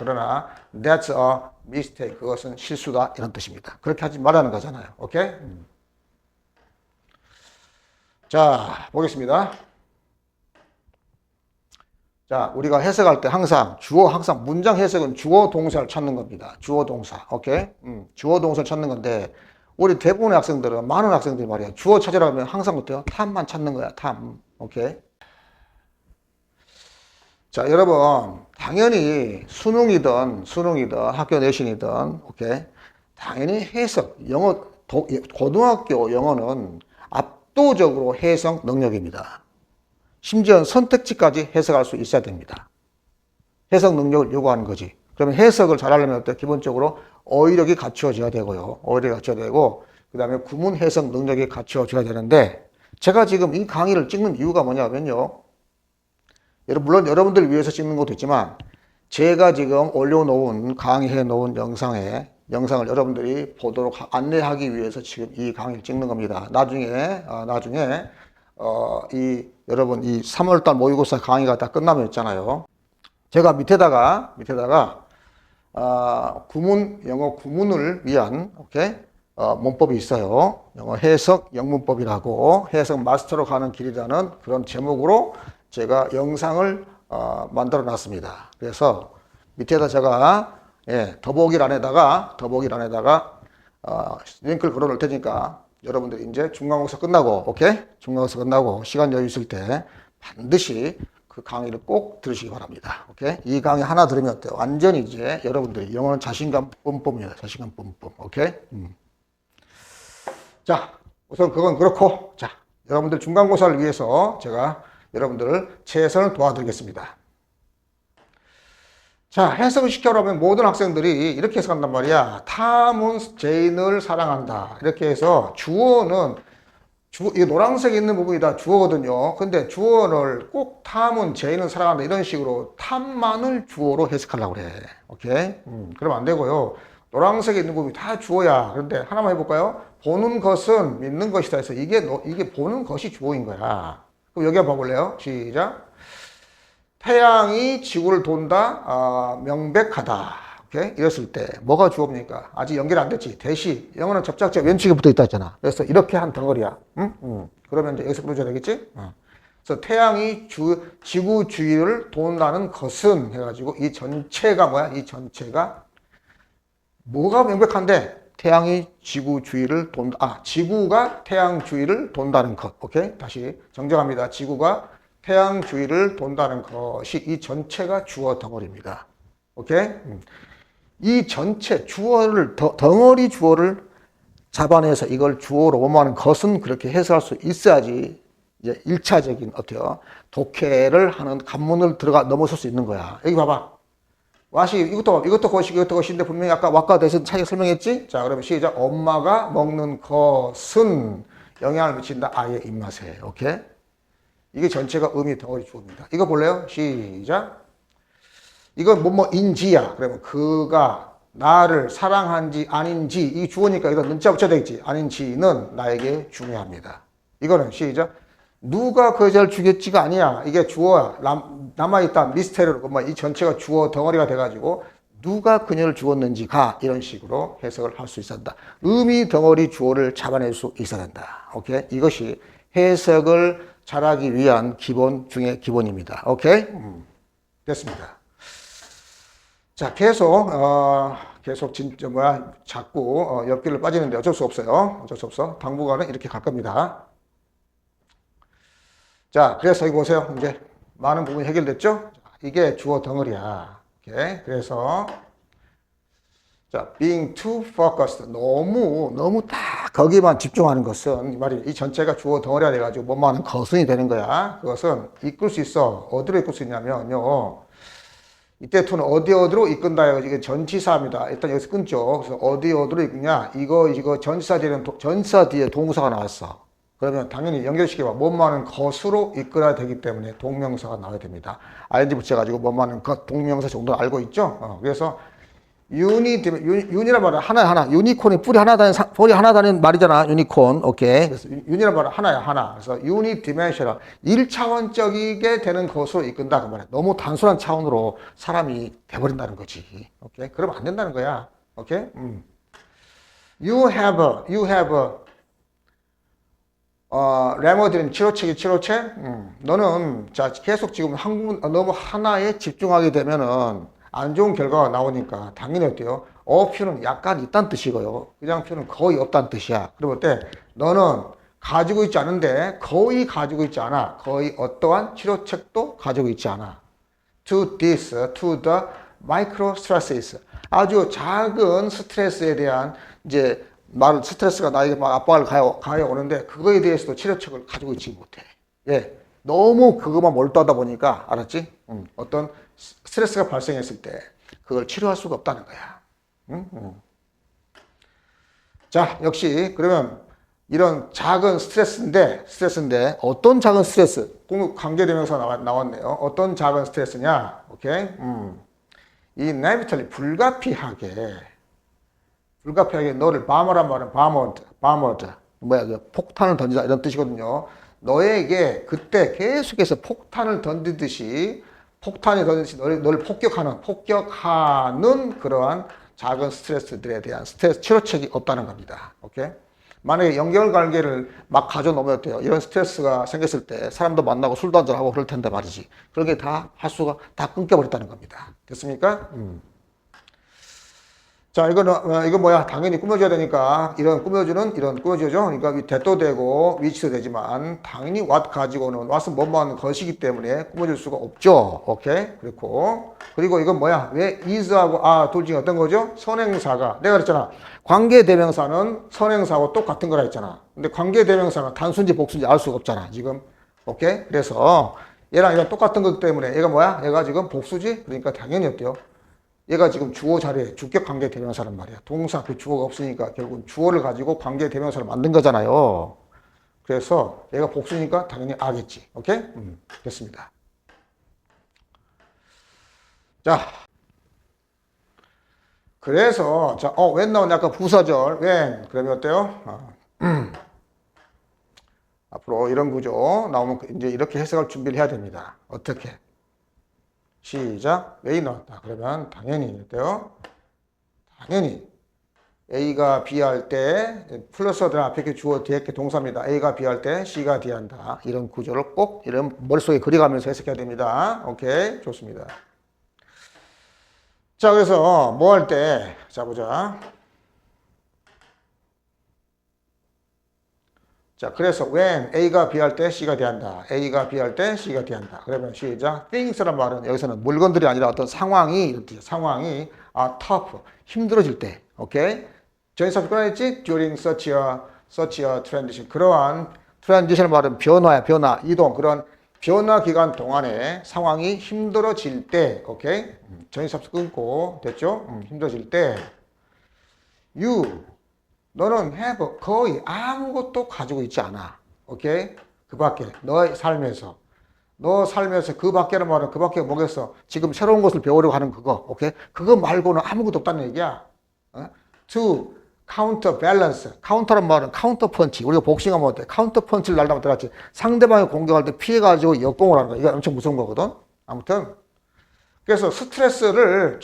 that's a mistake. 그것은 실수다 이런 뜻입니다. 그렇게 하지 말라는 거잖아요. 오케이? 자, 보겠습니다. 자, 우리가 해석할 때 항상 문장 해석은 주어 동사를 찾는 겁니다. 주어 동사. 오케이? 주어 동사를 찾는 건데 우리 대부분의 학생들은, 많은 학생들이 말이야. 주어 찾으라고 하면 항상 어때요? 탐만 찾는 거야, 탐. 오케이? 자, 여러분. 당연히 수능이든 학교 내신이든, 오케이? 당연히 해석, 고등학교 영어는 압도적으로 해석 능력입니다. 심지어 선택지까지 해석할 수 있어야 됩니다. 해석 능력을 요구하는 거지. 그러면 해석을 잘하려면 어때? 기본적으로 어휘력이 갖추어져야 되고요. 어휘력이 갖춰야 되고, 그 다음에 구문 해석 능력이 갖추어져야 되는데, 제가 지금 이 강의를 찍는 이유가 뭐냐면요. 물론 여러분들을 위해서 찍는 것도 있지만, 제가 지금 올려놓은, 강의해 놓은 영상을 여러분들이 보도록 안내하기 위해서 지금 이 강의를 찍는 겁니다. 나중에, 여러분, 이 3월달 모의고사 강의가 다 끝나면 있잖아요. 제가 밑에다가, 영어 구문을 위한, 오케이? 문법이 있어요. 영어 해석 영문법이라고, 해석 마스터로 가는 길이라는 그런 제목으로 제가 영상을 만들어 놨습니다. 그래서 밑에다 제가 더보기란에다가 링크를 걸어 놓을 테니까 여러분들이 이제 중간고사 끝나고, 오케이? 중간고사 끝나고 시간 여유 있을 때 반드시 그 강의를 꼭 들으시기 바랍니다. 오케이? 이 강의 하나 들으면 어때요? 완전히 이제 여러분들이 영어는 자신감 뿜뿜입니다. 자신감 뿜뿜. 오케이? 자, 우선 그건 그렇고, 자, 여러분들 중간고사를 위해서 제가 여러분들을 최선을 도와드리겠습니다. 자, 해석을 시켜라면 모든 학생들이 이렇게 해석한단 말이야. 탐은 제인을 사랑한다. 이렇게 해서 주어는 이 노란색에 있는 부분이 다 주어거든요. 근데 주어를 꼭 탐은 죄인은 살아간다 이런 식으로 탐만을 주어로 해석하려고 그래. 오케이? 그러면 안 되고요. 노란색에 있는 부분이 다 주어야. 그런데 하나만 해볼까요? 보는 것은 믿는 것이다 해서 이게 보는 것이 주어인 거야. 그럼 여기 한번 봐볼래요? 시작. 태양이 지구를 돈다. 명백하다. 오케이? 이랬을 때 뭐가 주어입니까? 아직 연결 안 됐지. 대시. 영어는 접착제 왼쪽에 붙어 있다 했잖아. 그래서 이렇게 한 덩어리야. 그러면 이제 여기서 풀어줘야 되겠지? 그래서 태양이 지구 주위를 돈다는 것은 해가지고 이 전체가 뭐야? 이 전체가 뭐가 명백한데? 태양이 지구 주위를 돈다. 지구가 태양 주위를 돈다는 것. 오케이? 다시 정정합니다. 지구가 태양 주위를 돈다는 것이 이 전체가 주어 덩어리입니다. 오케이? 이 전체 주어를 덩어리 주어를 잡아내서 이걸 주어로 원하는 것은 그렇게 해석할 수 있어야지 이제 1차적인 어때요? 독해를 하는 관문을 넘어설 수 있는 거야. 여기 봐봐. 이것도 것인데 분명히 아까 왁과 대신 차이가 설명했지? 자, 그러면 시작. 엄마가 먹는 것은 영향을 미친다. 아이의 입맛에. 오케이? 이게 전체가 의미 덩어리 주어입니다. 이거 볼래요? 시작. 이건 뭐뭐인지야. 그러면 그가 나를 사랑한지 아닌지 이 주어니까 이거 문자 붙여야 되겠지. 아닌지는 나에게 중요합니다. 이거는 시작. 누가 그 여자를 죽였지가 아니야. 이게 주어야. 남아있다 미스테리로 이 전체가 주어 덩어리가 돼가지고 누가 그녀를 죽였는지가 이런 식으로 해석을 할 수 있어야 한다. 의미 덩어리 주어를 잡아낼 수 있어야 된다. 오케이? 이것이 해석을 잘하기 위한 기본 중에 기본입니다. 오케이? 됐습니다. 자, 계속 자꾸 옆길로 빠지는데 어쩔 수 없어요. 어쩔 수 없어. 당분간은 이렇게 갈 겁니다. 자, 그래서 여기 보세요. 이제 많은 부분이 해결됐죠? 이게 주어 덩어리야. 오케이. 그래서 자, being too focused. 너무 딱 거기만 집중하는 것은 이 말이 이 전체가 주어 덩어리가 돼가지고 뭐만 하는 거순이 되는 거야. 그것은 이끌 수 있어. 어디로 이끌 수 있냐면요. 이때 to는 어디로 이끈다. 이게 전치사입니다. 일단 여기서 끊죠. 그래서 어디로 이끄냐. 이거 전치사 뒤에 동사가 나왔어. 그러면 당연히 연결시켜봐. 뭐뭐하는 것으로 이끌어야 되기 때문에 동명사가 나와야 됩니다. ing 붙여가지고 뭐뭐하는 것, 동명사 정도는 알고 있죠? 그래서 윤이란 말은 하나. 유니콘이 뿔이 하나 다는 말이잖아. 유니콘. 오케이. 그래서 윤이란 말은 하나야, 하나. 그래서 유니디멘셔널. 1차원적이게 되는 것으로 이끈다. 그 말이야. 너무 단순한 차원으로 사람이 돼버린다는 거지. 오케이. 그러면 안 된다는 거야. 오케이. You have 레머디는 치료책. 너는 자 계속 지금 너무 하나에 집중하게 되면은 안 좋은 결과가 나오니까 당연히 어때요? fewn은 약간 있다는 뜻이고요. 그냥 fewn은 거의 없다는 뜻이야. 그럼 어때? 너는 가지고 있지 않은데 거의 가지고 있지 않아. 거의 어떠한 치료책도 가지고 있지 않아. To the micro stresses. 아주 작은 스트레스에 대한 이제 스트레스가 나에게 막 압박을 가해 오는데 그거에 대해서도 치료책을 가지고 있지 못해. 예. 너무 그것만 몰두하다 보니까 알았지? 어떤 스트레스가 발생했을 때 그걸 치료할 수가 없다는 거야. 자, 역시 그러면 이런 작은 스트레스인데 어떤 작은 스트레스? 관계대명사 나왔네요. 어떤 작은 스트레스냐? 오케이. 이 inevitably 불가피하게 너를 바머란 말은 바머드 폭탄을 던지다 이런 뜻이거든요. 너에게 그때 계속해서 폭탄이 던지듯이 너를 폭격하는 그러한 작은 스트레스들에 대한 스트레스 치료책이 없다는 겁니다. 오케이? 만약에 연결관계를 막 가져놓으면 어때요? 이런 스트레스가 생겼을 때 사람도 만나고 술도 한잔하고 그럴 텐데 말이지. 그런 게 다 다 끊겨버렸다는 겁니다. 됐습니까? 자, 이거 뭐야? 당연히 꾸며줘야 되니까, 꾸며주죠. 그러니까 대도 되고, 위치도 되지만, 당연히 what 가지고는, what은 뭐뭐하는 것이기 때문에 꾸며줄 수가 없죠. 오케이? 그리고 이건 뭐야? 왜 is하고 둘 중에 어떤 거죠? 선행사가. 내가 그랬잖아. 관계대명사는 선행사하고 똑같은 거라 했잖아. 근데 관계대명사는 단순지 복수인지 알 수가 없잖아, 지금. 오케이? 그래서, 얘랑 똑같은 것 때문에, 얘가 뭐야? 얘가 지금 복수지? 그러니까 당연히 어때요? 얘가 지금 주어 자리에 주격 관계 대명사란 말이야. 동사 그 주어가 없으니까 결국은 주어를 가지고 관계 대명사를 만든 거잖아요. 그래서 얘가 복수니까 당연히 아겠지. 오케이? 됐습니다. 자, 그래서 자, when 나오는 아까 부사절 when 그러면 어때요? 앞으로 이런 구조 나오면 이제 이렇게 해석할 준비를 해야 됩니다. 어떻게? 시작. when이 나왔다. 그러면 당연히 어때요? 당연히 A가 B 할 때 플러스들 앞에 이렇게 주어 뒤에 이렇게 동사입니다. A가 B 할 때 C가 D 한다. 이런 구조를 꼭 이런 머릿속에 그려가면서 해석해야 됩니다. 오케이, 좋습니다. 자, 그래서 뭐 할 때, 자 보자. 자, 그래서 when A가 B 할 때 C가 D 한다. A가 B 할 때 C가 D 한다. 그러면 시작. things란 말은 여기서는 물건들이 아니라 어떤 상황이 tough, 힘들어질 때, 오케이? 전치사 꺼냈지? during such a transition. 그러한 transition 말은 변화야, 변화, 이동, 그런 변화 기간 동안에 상황이 힘들어질 때, 오케이? 전치사 끊고, 됐죠? 힘들어질 때, 너는 have 거의 아무것도 가지고 있지 않아. 오케이? 그 밖에, 너의 삶에서. 너 살면서 그 밖에는 말은 그 밖에 뭐겠어? 지금 새로운 것을 배우려고 하는 그거, 오케이? 그거 말고는 아무것도 없다는 얘기야. To counterbalance. 카운터란 말은 카운터 펀치. 우리가 복싱하면 어때? 카운터 펀치를 날다면 들어갔지. 상대방이 공격할 때 피해가지고 역공을 하는 거야. 이거 엄청 무서운 거거든. 아무튼. 그래서 스트레스를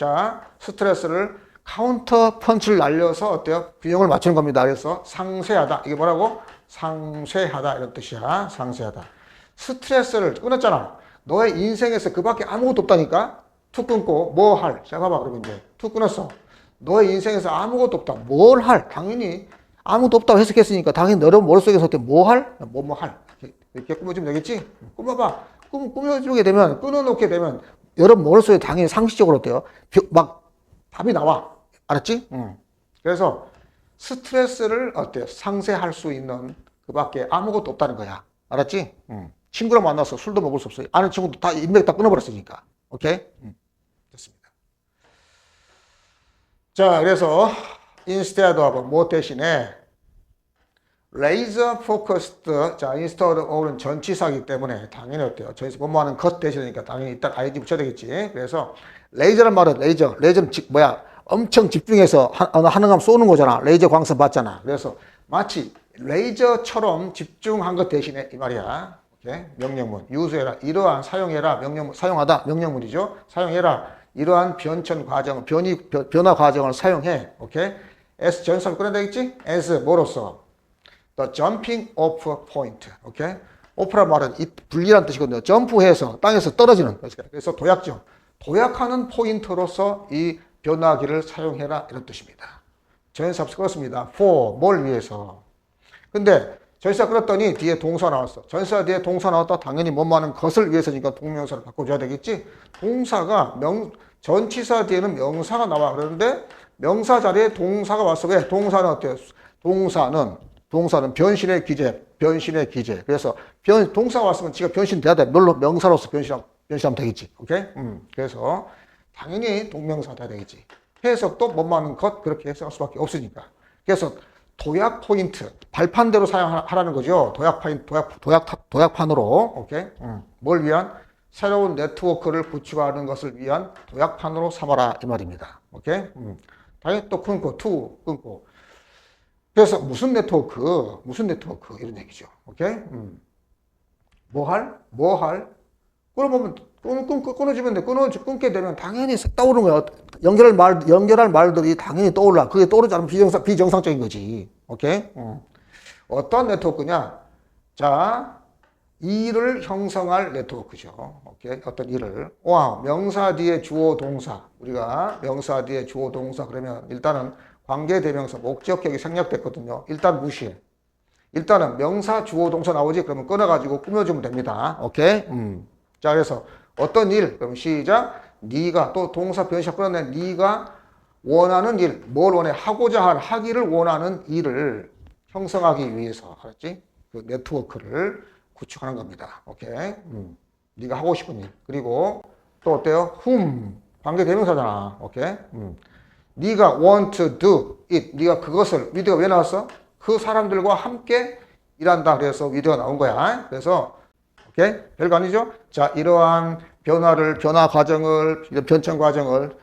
카운터 펀치를 날려서 어때요? 균형을 맞추는 겁니다. 그래서 상쇄하다. 이게 뭐라고? 상쇄하다. 이런 뜻이야. 상쇄하다. 스트레스를 끊었잖아. 너의 인생에서 그 밖에 아무것도 없다니까? 툭 끊고 뭐 할? 자, 봐봐. 그러면 이제 툭 끊었어. 너의 인생에서 아무것도 없다. 뭘 할? 당연히 아무것도 없다고 해석했으니까 당연히 너의 머릿속에서 뭐 할? 뭐 할? 이렇게 꾸며주면 되겠지? 꾸며봐. 꾸며주게 되면, 끊어놓게 되면 여러분 머릿속에 당연히 상식적으로 어때요? 막 답이 나와. 알았지? 그래서 스트레스를 어때요? 상쇄할 수 있는 그 밖에 아무것도 없다는 거야. 알았지? 친구랑 만나서 술도 먹을 수 없어요. 아는 친구도 다 인맥 다 끊어버렸으니까. 오케이? 됐습니다. 자, 그래서 instead of 뭐 대신에 laser focused, 자, instead of는 전치사이기 때문에 당연히 어때요? 저희서 뭐하는 것 대신이니까 당연히 일단 ing 붙여야 되겠지. 그래서 레이저란 말은 레이저는 엄청 집중해서 하는 쏘는 거잖아. 레이저 광선 받잖아. 그래서 마치 레이저처럼 집중한 것 대신에 이 말이야. 오케이? 명령문 유수해라. 이러한 사용해라. 명령문 사용하다. 명령문이죠. 사용해라. 이러한 변화 과정을 사용해. 오케이? S 전선 끊어야 되겠지? as 뭐로써? The jumping off point. 오케이? 오프란 말은 이 분리란 뜻이거든요. 점프해서 땅에서 떨어지는. 그래서 도약하는 포인트로서 이 변화기를 사용해라. 이런 뜻입니다. 전사 끊었습니다. for 뭘 위해서? 근데 전사 끊었더니 뒤에 동사 나왔어. 전사 뒤에 동사 나왔다. 당연히 뭐하는 것을 위해서니까 동명사를 바꿔줘야 되겠지. 동사가 전치사 뒤에는 명사가 나와. 그러는데 명사 자리에 동사가 왔어. 왜? 동사는 어때요? 동사는 변신의 기제. 그래서 동사가 왔으면 지가 변신돼야 돼. 뭘로? 명사로서 변신하면 되겠지. 오케이? 그래서 당연히 동명사 돼야 되겠지. 해석도 뭐하는 것 그렇게 해석할 수밖에 없으니까. 그래서 도약 포인트 발판대로 사용하라는 거죠. 도약판으로. 오케이? 뭘 위한? 새로운 네트워크를 구축하는 것을 위한 도약판으로 삼아라 이 말입니다. 오케이? 당연히 또 끊고. 그래서 무슨 네트워크 이런 얘기죠. 오케이? 뭐 할? 끊어주면 돼. 끊게 되면 당연히 떠오르는 거야. 연결할 말들이 당연히 떠올라. 그게 떠오르지 않으면 비정상적인 거지. 오케이? 어떤 네트워크냐? 자, 일을 형성할 네트워크죠. 오케이? 어떤 일을. 명사 뒤에 주어 동사. 우리가 명사 뒤에 주어 동사 그러면 일단은 관계대명사 목적격이 생략됐거든요. 일단 무시해. 일단은 명사 주어 동사 나오지? 그러면 끊어가지고 꾸며주면 됩니다. 오케이? 자, 그래서 어떤 일? 그럼 시작. 네가 또 동사 변시가 끊어낸 네가 원하는 일, 뭘 원해? 하기를 원하는 일을 형성하기 위해서, 알았지? 그 네트워크를 구축하는 겁니다. 오케이? 네가 하고 싶은 일. 그리고 또 어때요? 관계 대명사잖아. 오케이? 네가 want to do it. 네가 그것을, with가 왜 나왔어? 그 사람들과 함께 일한다 그래서 위드가 나온 거야. 그래서 오케이? 별거 아니죠? 자, 이러한 변화 과정을, 변천 과정을,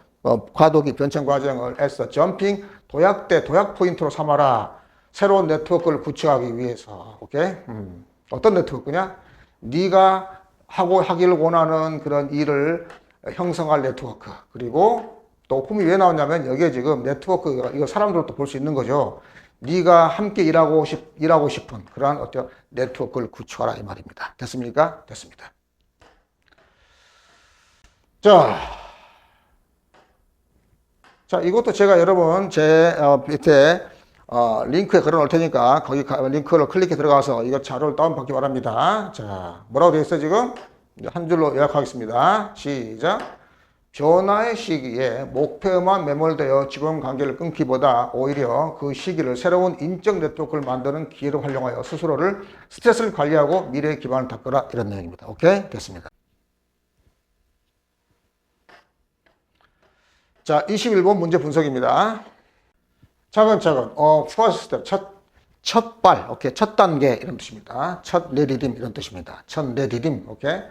과도기 변천 과정을 as 점핑, 도약 포인트로 삼아라. 새로운 네트워크를 구축하기 위해서. 오케이? 어떤 네트워크냐? 네가 하기를 원하는 그런 일을 형성할 네트워크. 그리고 또 홈이 왜 나왔냐면 여기에 지금 네트워크가 이거 사람들도 볼 수 있는 거죠. 네가 함께 일하고 싶은 그러한 어떤 네트워크를 구축하라 이 말입니다. 됐습니까? 됐습니다. 자, 이것도 제가 여러분 제 밑에 링크에 걸어 놓을 테니까 거기 링크를 클릭해 들어가서 이거 자료를 다운받기 바랍니다. 자, 뭐라고 되어 있어요 지금? 한 줄로 요약하겠습니다. 시작. 변화의 시기에 목표에만 매몰되어 직원 관계를 끊기보다 오히려 그 시기를 새로운 인적 네트워크를 만드는 기회로 활용하여 스트레스를 관리하고 미래의 기반을 닦으라 이런 내용입니다. 오케이? 됐습니다. 자, 21번 문제 분석입니다. 차근차근, first step, 첫 발, 오케이, 첫 단계 이런 뜻입니다. 첫 레디딤 이런 뜻입니다. 첫 레디딤, 오케이.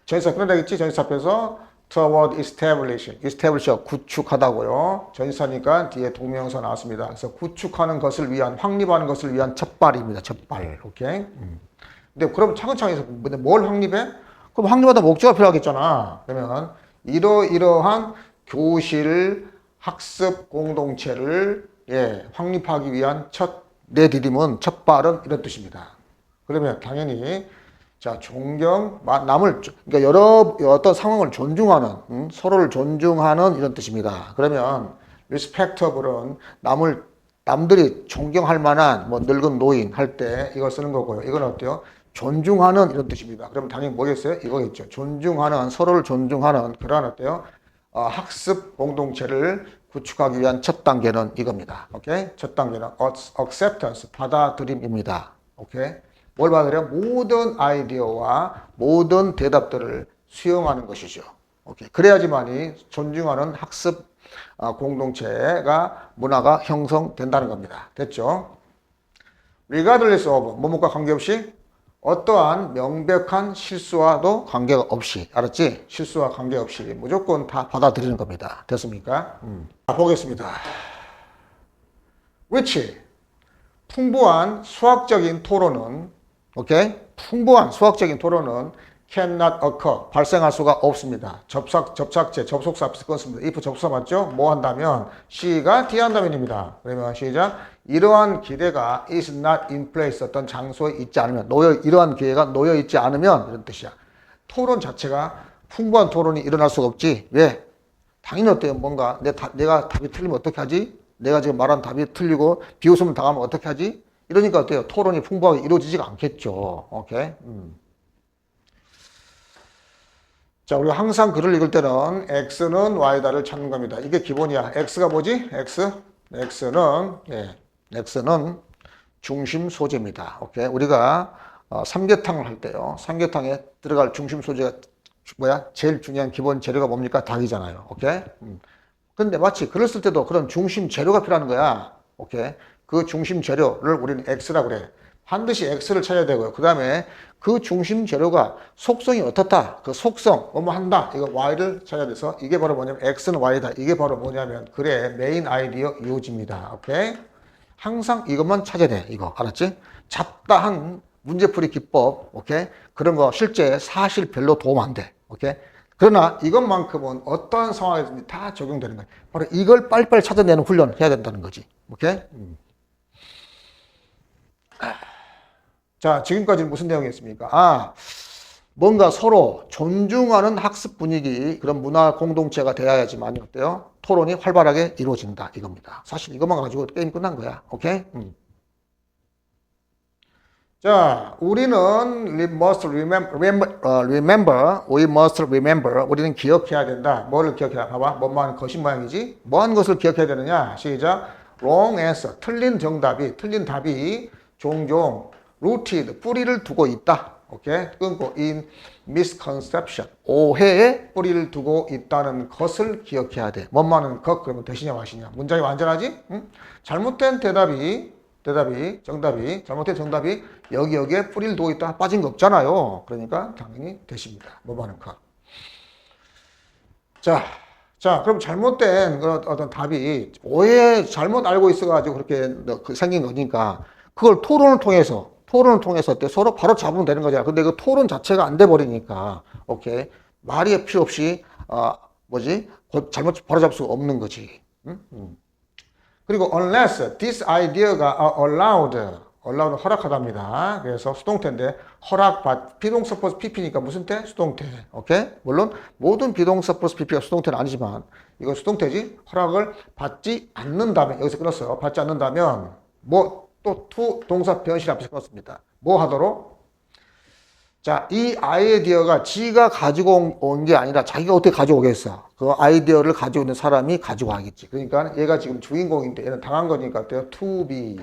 전치사 그런 되겠지? 전치사 앞에서 toward establish, 구축하다고요. 전치사니까 뒤에 동명사 나왔습니다. 그래서 구축하는 것을 위한, 확립하는 것을 위한 첫 발입니다. 첫 발, 오케이. 근데 그럼 차근차근해서 뭘 확립해? 그럼 확립하다 목적가 필요하겠잖아. 그러면 이러한 교실 학습 공동체를 확립하기 위한 첫 레디딤은 첫 발은 이런 뜻입니다. 그러면 당연히 자 그러니까 어떤 상황을 존중하는 서로를 존중하는 이런 뜻입니다. 그러면 respectable은 남들이 존경할 만한 뭐 늙은 노인 할 때 이걸 쓰는 거고요. 이건 어때요? 존중하는 이런 뜻입니다. 그러면 당연히 뭐겠어요? 이거겠죠. 존중하는 서로를 존중하는 그러한 어때요? 학습 공동체를 구축하기 위한 첫 단계는 이겁니다. 오케이? 첫 단계는 acceptance, 받아들임입니다. 오케이? 뭘 받아들여? 모든 아이디어와 모든 대답들을 수용하는 것이죠. 오케이? 그래야지만이 존중하는 학습 공동체가 문화가 형성된다는 겁니다. 됐죠? regardless of, 뭐뭐과 관계없이 어떠한 명백한 실수와도 관계없이, 알았지? 실수와 관계없이 무조건 다 받아들이는 겁니다. 됐습니까? 보겠습니다. which, 풍부한 수학적인 토론은, 오케이? 풍부한 수학적인 토론은 cannot occur, 발생할 수가 없습니다. 접속사 앞에서 끊습니다. if 접속사 맞죠? 뭐 한다면? C가 D 한다면입니다. 그러면 시작. 이러한 기대가 is not in place, 어떤 장소에 있지 않으면, 이러한 기회가 놓여 있지 않으면, 이런 뜻이야. 토론 자체가, 풍부한 토론이 일어날 수가 없지. 왜? 당연히 어때요? 뭔가, 내가 답이 틀리면 어떻게 하지? 내가 지금 말한 답이 틀리고, 비웃음을 당하면 어떻게 하지? 이러니까 어때요? 토론이 풍부하게 이루어지지가 않겠죠. 오케이? 자, 우리가 항상 글을 읽을 때는 x는 y다를 찾는 겁니다. 이게 기본이야. x가 뭐지? x는 중심 소재입니다. 오케이. 우리가 삼계탕을 할 때요. 삼계탕에 들어갈 중심 소재가 뭐야? 제일 중요한 기본 재료가 뭡니까? 닭이잖아요. 오케이. 근데 마치 글을 쓸 때도 그런 중심 재료가 필요한 거야. 오케이. 그 중심 재료를 우리는 x라고 그래. 반드시 x를 찾아야 되고요. 그 다음에 그 중심 재료가 속성이 어떻다. 그 속성, 뭐뭐 한다. 이거 y를 찾아야 돼서 이게 바로 뭐냐면 x는 y다. 이게 바로 뭐냐면 글의 메인 아이디어 요지입니다. 오케이? 항상 이것만 찾아야 돼. 이거 알았지? 잡다한 문제풀이 기법, 오케이? 그런 거 실제 사실 별로 도움 안 돼. 오케이? 그러나 이것만큼은 어떠한 상황에서든 다 적용되는 거예요. 바로 이걸 빨리빨리 찾아내는 훈련을 해야 된다는 거지. 오케이? 자, 지금까지는 무슨 내용이었습니까? 뭔가 서로 존중하는 학습 분위기, 그런 문화 공동체가 되어야지만 어때요? 토론이 활발하게 이루어진다 이겁니다. 사실 이것만 가지고 게임 끝난 거야. 오케이? 자, 우리는 we must remember. 우리는 기억해야 된다. 뭐를 기억해야? 봐봐. 뭐만 거신 모양이지? 뭐한 것을 기억해야 되느냐? 시작. wrong answer. 틀린 답이 종종 rooted, 뿌리를 두고 있다. 오케이? 끊고 in misconception. 오해에 뿌리를 두고 있다는 것을 기억해야 돼. 뭐만은 것, 그러면 대신이야, 마시냐. 문장이 완전하지? 응? 잘못된 대답이 정답이, 잘못된 정답이 여기에 뿌리를 두고 있다. 빠진 거 없잖아요. 그러니까 당연히 대십니다. 뭐 하는 거. 자, 그럼 잘못된 어떤 답이 잘못 알고 있어가지고 그렇게 생긴 거니까 그걸 토론을 통해서 서로 바로 잡으면 되는 거잖아. 근데 그 토론 자체가 안 돼 버리니까, 오케이. 말이 필요 없이, 잘못 바로 잡을 수가 없는 거지. 그리고 unless this idea가 allowed 허락하답니다. 그래서 수동태인데 비동사 플러스 pp니까 무슨 태? 수동태. 오케이? 물론 모든 비동사 플러스 pp가 수동태는 아니지만 이건 수동태지. 허락을 받지 않는다면 여기서 끊었어요. 받지 않는다면 또 to 동사 변실 앞에서 끊었습니다. 뭐 하도록? 자, 이 아이디어가 지가 가지고 온 게 아니라 자기가 어떻게 가져오겠어? 그 아이디어를 가지고 있는 사람이 가지고 가겠지. 그러니까 얘가 지금 주인공인데 얘는 당한 거니까 어때요? to be.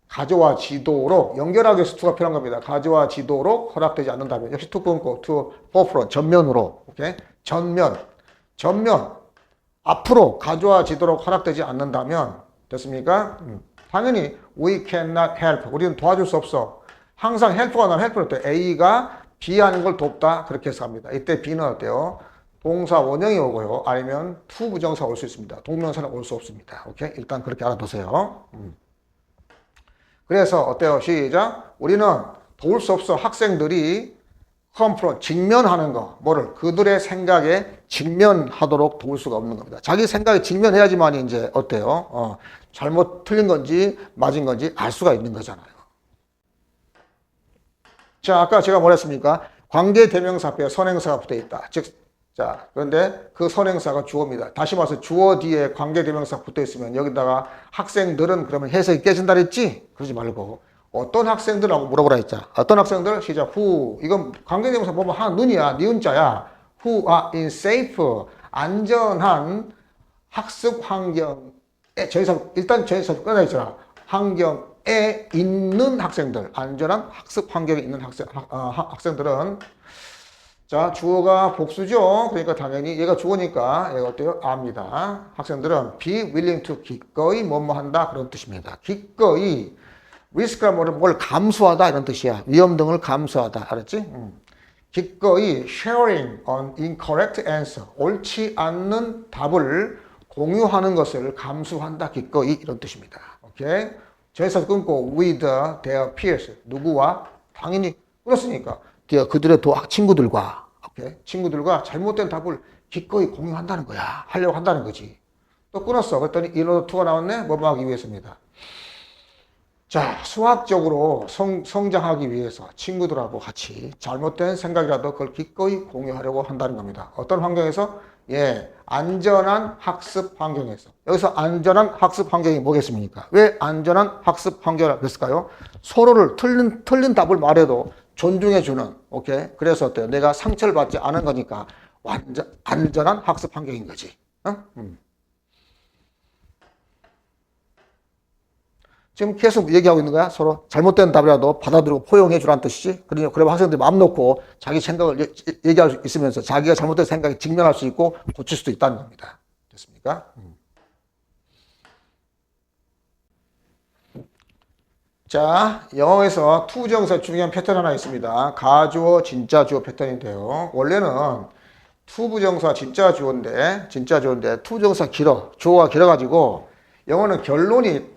가져와지도록 연결하기 위해서 to가 필요한 겁니다. 가져와지도록 허락되지 않는다면 역시 to 끊고 to forefront 전면으로. 오케이? 전면 앞으로 가져와지도록 허락되지 않는다면 됐습니까? 당연히 we cannot help. 우리는 도와줄 수 없어. 항상 help가 나면 help는 어때요? A가 B 하는 걸 돕다. 그렇게 해서 합니다. 이때 B는 어때요? 동사 원형이 오고요. 아니면 to 부정사 올 수 있습니다. 동명사는 올 수 없습니다. 오케이? 일단 그렇게 알아두세요. 그래서 어때요? 시작. 우리는 도울 수 없어. 학생들이 confront, 직면하는 거. 뭐를? 그들의 생각에 직면하도록 도울 수가 없는 겁니다. 자기 생각에 직면해야지만 이제 어때요? 잘못 틀린 건지 맞은 건지 알 수가 있는 거잖아요. 자, 아까 제가 뭐랬습니까? 관계대명사 앞에 선행사가 붙어 있다. 자, 그런데 그 선행사가 주어입니다. 다시 말해서 주어 뒤에 관계대명사 붙어 있으면 여기다가 학생들은 그러면 해석이 깨진다 그랬지? 그러지 말고 어떤 학생들하고 물어보라 했잖아. 어떤 학생들? 시작. who. 이건 관계대명사 보면 는이야. 니은자야. who are in safe. 안전한 학습 환경에 일단 저기서 꺼내 있잖아. 환경에 있는 학생들. 안전한 학습 환경에 있는 학생들은 자, 주어가 복수죠. 그러니까 당연히 얘가 주어니까 얘가 어때요? 압니다. 학생들은 be willing to 기꺼이 뭐뭐 한다 그런 뜻입니다. 기꺼이 risk가 뭘 감수하다 이런 뜻이야. 위험 등을 감수하다. 알았지? 기꺼이 sharing an incorrect answer. 옳지 않는 답을 공유하는 것을 감수한다. 기꺼이 이런 뜻입니다. 오케이? 저에서 끊고 with their peers. 누구와? 당연히 끊었으니까. 그들의 친구들과, 오케이? 친구들과 잘못된 답을 기꺼이 공유한다는 거야. 하려고 한다는 거지. 또 끊었어. 그랬더니 in order to가 나왔네? 뭐 하기 위해서입니다. 자, 수학적으로 성장하기 위해서 친구들하고 같이 잘못된 생각이라도 그걸 기꺼이 공유하려고 한다는 겁니다. 어떤 환경에서? 예, 안전한 학습 환경에서. 여기서 안전한 학습 환경이 뭐겠습니까? 왜 안전한 학습 환경을 했을까요? 서로를 틀린 답을 말해도 존중해주는, 오케이? 그래서 어때요? 내가 상처를 받지 않은 거니까 완전 안전한 학습 환경인 거지. 지금 계속 얘기하고 있는 거야. 서로 잘못된 답이라도 받아들이고 포용해 주라는 뜻이지. 그러면 학생들이 마음 놓고 자기 생각을 얘기할 수 있으면서 자기가 잘못된 생각에 직면할 수 있고 고칠 수도 있다는 겁니다. 됐습니까? 자, 영어에서 투부정사 중요한 패턴 하나 있습니다. 가주어, 진짜 주어 패턴인데요. 원래는 투부정사 진짜 주어인데 투부정사 길어. 주어가 길어가지고 영어는 결론이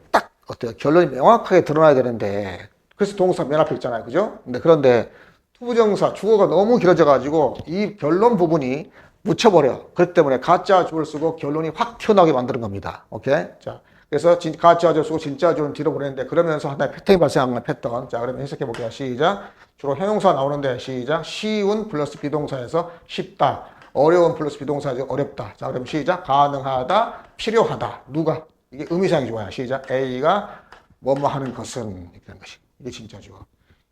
어때요? 결론이 명확하게 드러나야 되는데 그래서 동사 맨 앞에 있잖아요. 그죠? 그런데 투부정사 주어가 너무 길어져가지고 이 결론 부분이 묻혀버려. 그렇기 때문에 가짜 주어를 쓰고 결론이 확 튀어나오게 만드는 겁니다. 오케이? 자, 그래서 가짜 주어 쓰고 진짜 주어는 뒤로 보내는데 그러면서 하나의 패턴이 발생하는 패턴. 자, 그러면 해석해 볼게요. 시작. 주로 형용사 나오는데 시작. 쉬운 플러스 비동사에서 쉽다. 어려운 플러스 비동사에서 어렵다. 자, 그럼 시작. 가능하다. 필요하다. 누가? 이게 의미상이 좋아요. 시작. A가 뭐뭐 하는 것은 이런 것이. 이게 진짜 주어.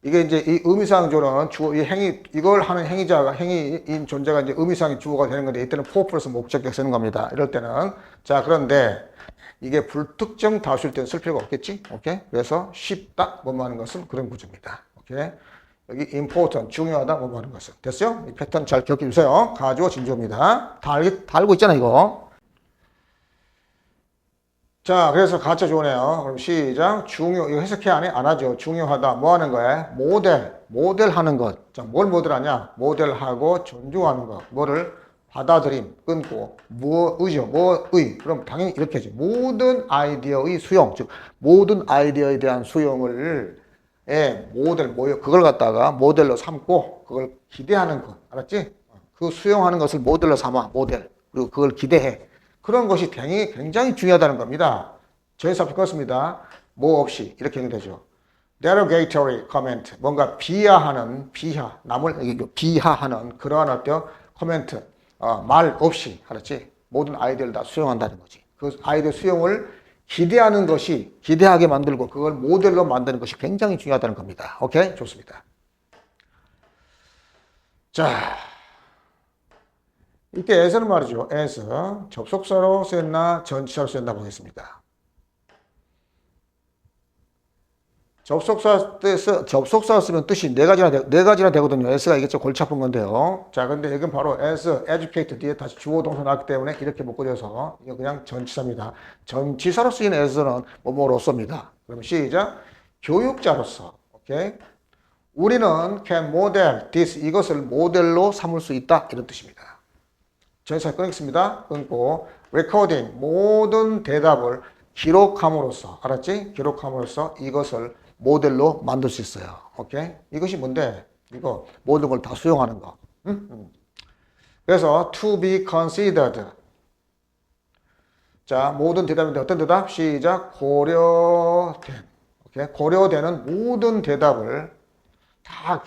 이게 이제 이 의미상 조는 주어, 이걸 하는 행위인 존재가 이제 의미상의 주어가 되는 건데 이때는 for 플러스 목적격 쓰는 겁니다. 이럴 때는. 자, 그런데 이게 불특정 다수일 때는 쓸 필요가 없겠지? 오케이? 그래서 쉽다. 뭐뭐 하는 것은 그런 구조입니다. 오케이? 여기 important, 중요하다. 뭐뭐 하는 것은. 됐어요? 이 패턴 잘 기억해 주세요. 가주어 진주어입니다. 다 알고 있잖아, 이거. 자, 그래서 가짜 좋네요. 그럼 시작. 중요, 이거 해석해 안 해? 안 하죠. 중요하다. 뭐 하는 거야? 모델 하는 것. 자, 뭘 모델하냐? 모델하고 존중하는 것. 뭐를? 받아들임, 끊고, 뭐의죠? 뭐의. 그럼 당연히 이렇게 하죠. 모든 아이디어의 수용. 즉, 모든 아이디어에 대한 수용을, 그걸 갖다가 모델로 삼고, 그걸 기대하는 것. 알았지? 그 수용하는 것을 모델로 삼아, 모델. 그리고 그걸 기대해. 그런 것이 굉장히 중요하다는 겁니다. 저에서 바꿨습니다. 뭐 없이 이렇게 되죠. derogatory comment, 뭔가 남을 비하하는 그러한 어떤 코멘트, 말 없이, 알았지? 모든 아이디어를 다 수용한다는 거지. 그 아이디어 수용을 기대하게 만들고 그걸 모델로 만드는 것이 굉장히 중요하다는 겁니다. 오케이? 좋습니다. 자. 이때 as는 말이죠. as. 접속사로 쓰였나, 전치사로 쓰였나 보겠습니다. 접속사로 쓰면 뜻이 네 가지나 되거든요. s가 이게 좀 골치 아픈 건데요. 자, 근데 여기는 바로 as, educate 뒤에 다시 주어 동사 나왔기 때문에 이렇게 묶어져서 이거 그냥 전치사입니다. 전치사로 쓰이는 as는 뭐뭐로서입니다. 그럼 시작. 교육자로서. 오케이. 우리는 can model this, 이것을 모델로 삼을 수 있다. 이런 뜻입니다. 전치사 끊겠습니다. 끊고 recording, 모든 대답을 기록함으로써, 알았지? 기록함으로써 이것을 모델로 만들 수 있어요. 오케이? 이것이 뭔데? 이거 모든 걸 다 수용하는 거. 응? 그래서 to be considered. 자, 모든 대답인데 어떤 대답? 시작. 오케이? 고려되는 모든 대답을 다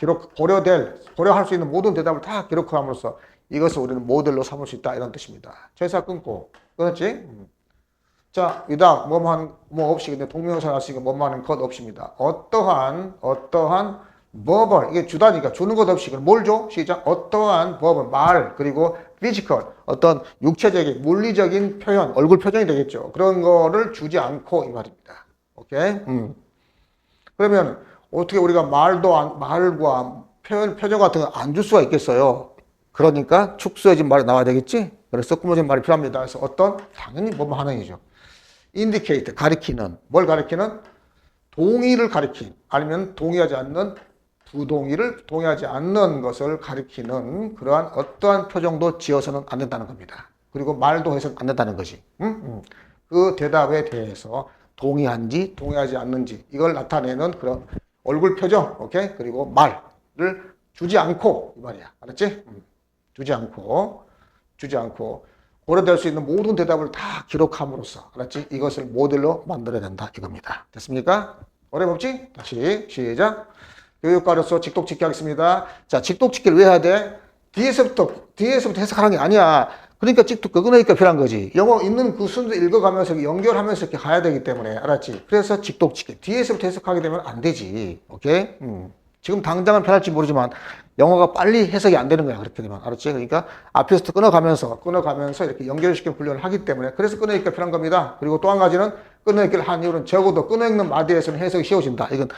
고려할 수 있는 모든 대답을 다 기록함으로써 이것을 우리는 모델로 삼을 수 있다. 이런 뜻입니다. 전치사 끊고. 끊었지? 자, 이다음 뭐 없이, 근데 동명사 나왔으니까 뭐하는 것 없이입니다. 어떠한 verbal, 이게 주다니까 주는 것 없이, 그럼 뭘 줘? 시작. 어떠한 verbal, 말, 그리고 physical, 어떤 육체적인, 물리적인 표현, 얼굴 표정이 되겠죠. 그런 거를 주지 않고 이 말입니다. 오케이? 그러면 어떻게 우리가 말과 표정 같은 거 안 줄 수가 있겠어요? 그러니까 축소해진 말이 나와야 되겠지? 그래서 꾸며진 말이 필요합니다. 그래서 당연히 뭐뭐 하는 이죠. indicate, 가리키는, 뭘 가리키는? 동의를 가리킨, 아니면 동의하지 않는 것을 가리키는 그러한 어떠한 표정도 지어서는 안 된다는 겁니다. 그리고 말도 해서는 안 된다는 거지. 그 대답에 대해서 동의한지, 동의하지 않는지, 이걸 나타내는 그런 얼굴 표정, 오케이? 그리고 말을 주지 않고, 이 말이야. 알았지? 주지 않고 고려될 수 있는 모든 대답을 다 기록함으로써, 알았지? 이것을 모델로 만들어야 된다 이겁니다. 됐습니까? 어렵지? 다시 시작. 교육가로서 직독짓기 하겠습니다. 자, 직독짓기를 왜 해야 돼? 뒤에서부터 해석하는 게 아니야. 그러니까 그거니까 필요한 거지. 영어 있는 그 순서 읽어가면서 연결하면서 이렇게 가야 되기 때문에, 알았지? 그래서 직독짓기. 뒤에서부터 해석하게 되면 안 되지. 오케이? 지금 당장은 편할지 모르지만 영어가 빨리 해석이 안 되는 거야. 그렇게 되면. 알았지? 그러니까 앞에서부터 끊어가면서 이렇게 연결시키는 훈련을 하기 때문에, 그래서 끊어읽기가 필요한 겁니다. 그리고 또 한 가지는 끊어읽기를 한 이유는 적어도 끊어읽는 마디에서는 해석이 쉬워진다. 이건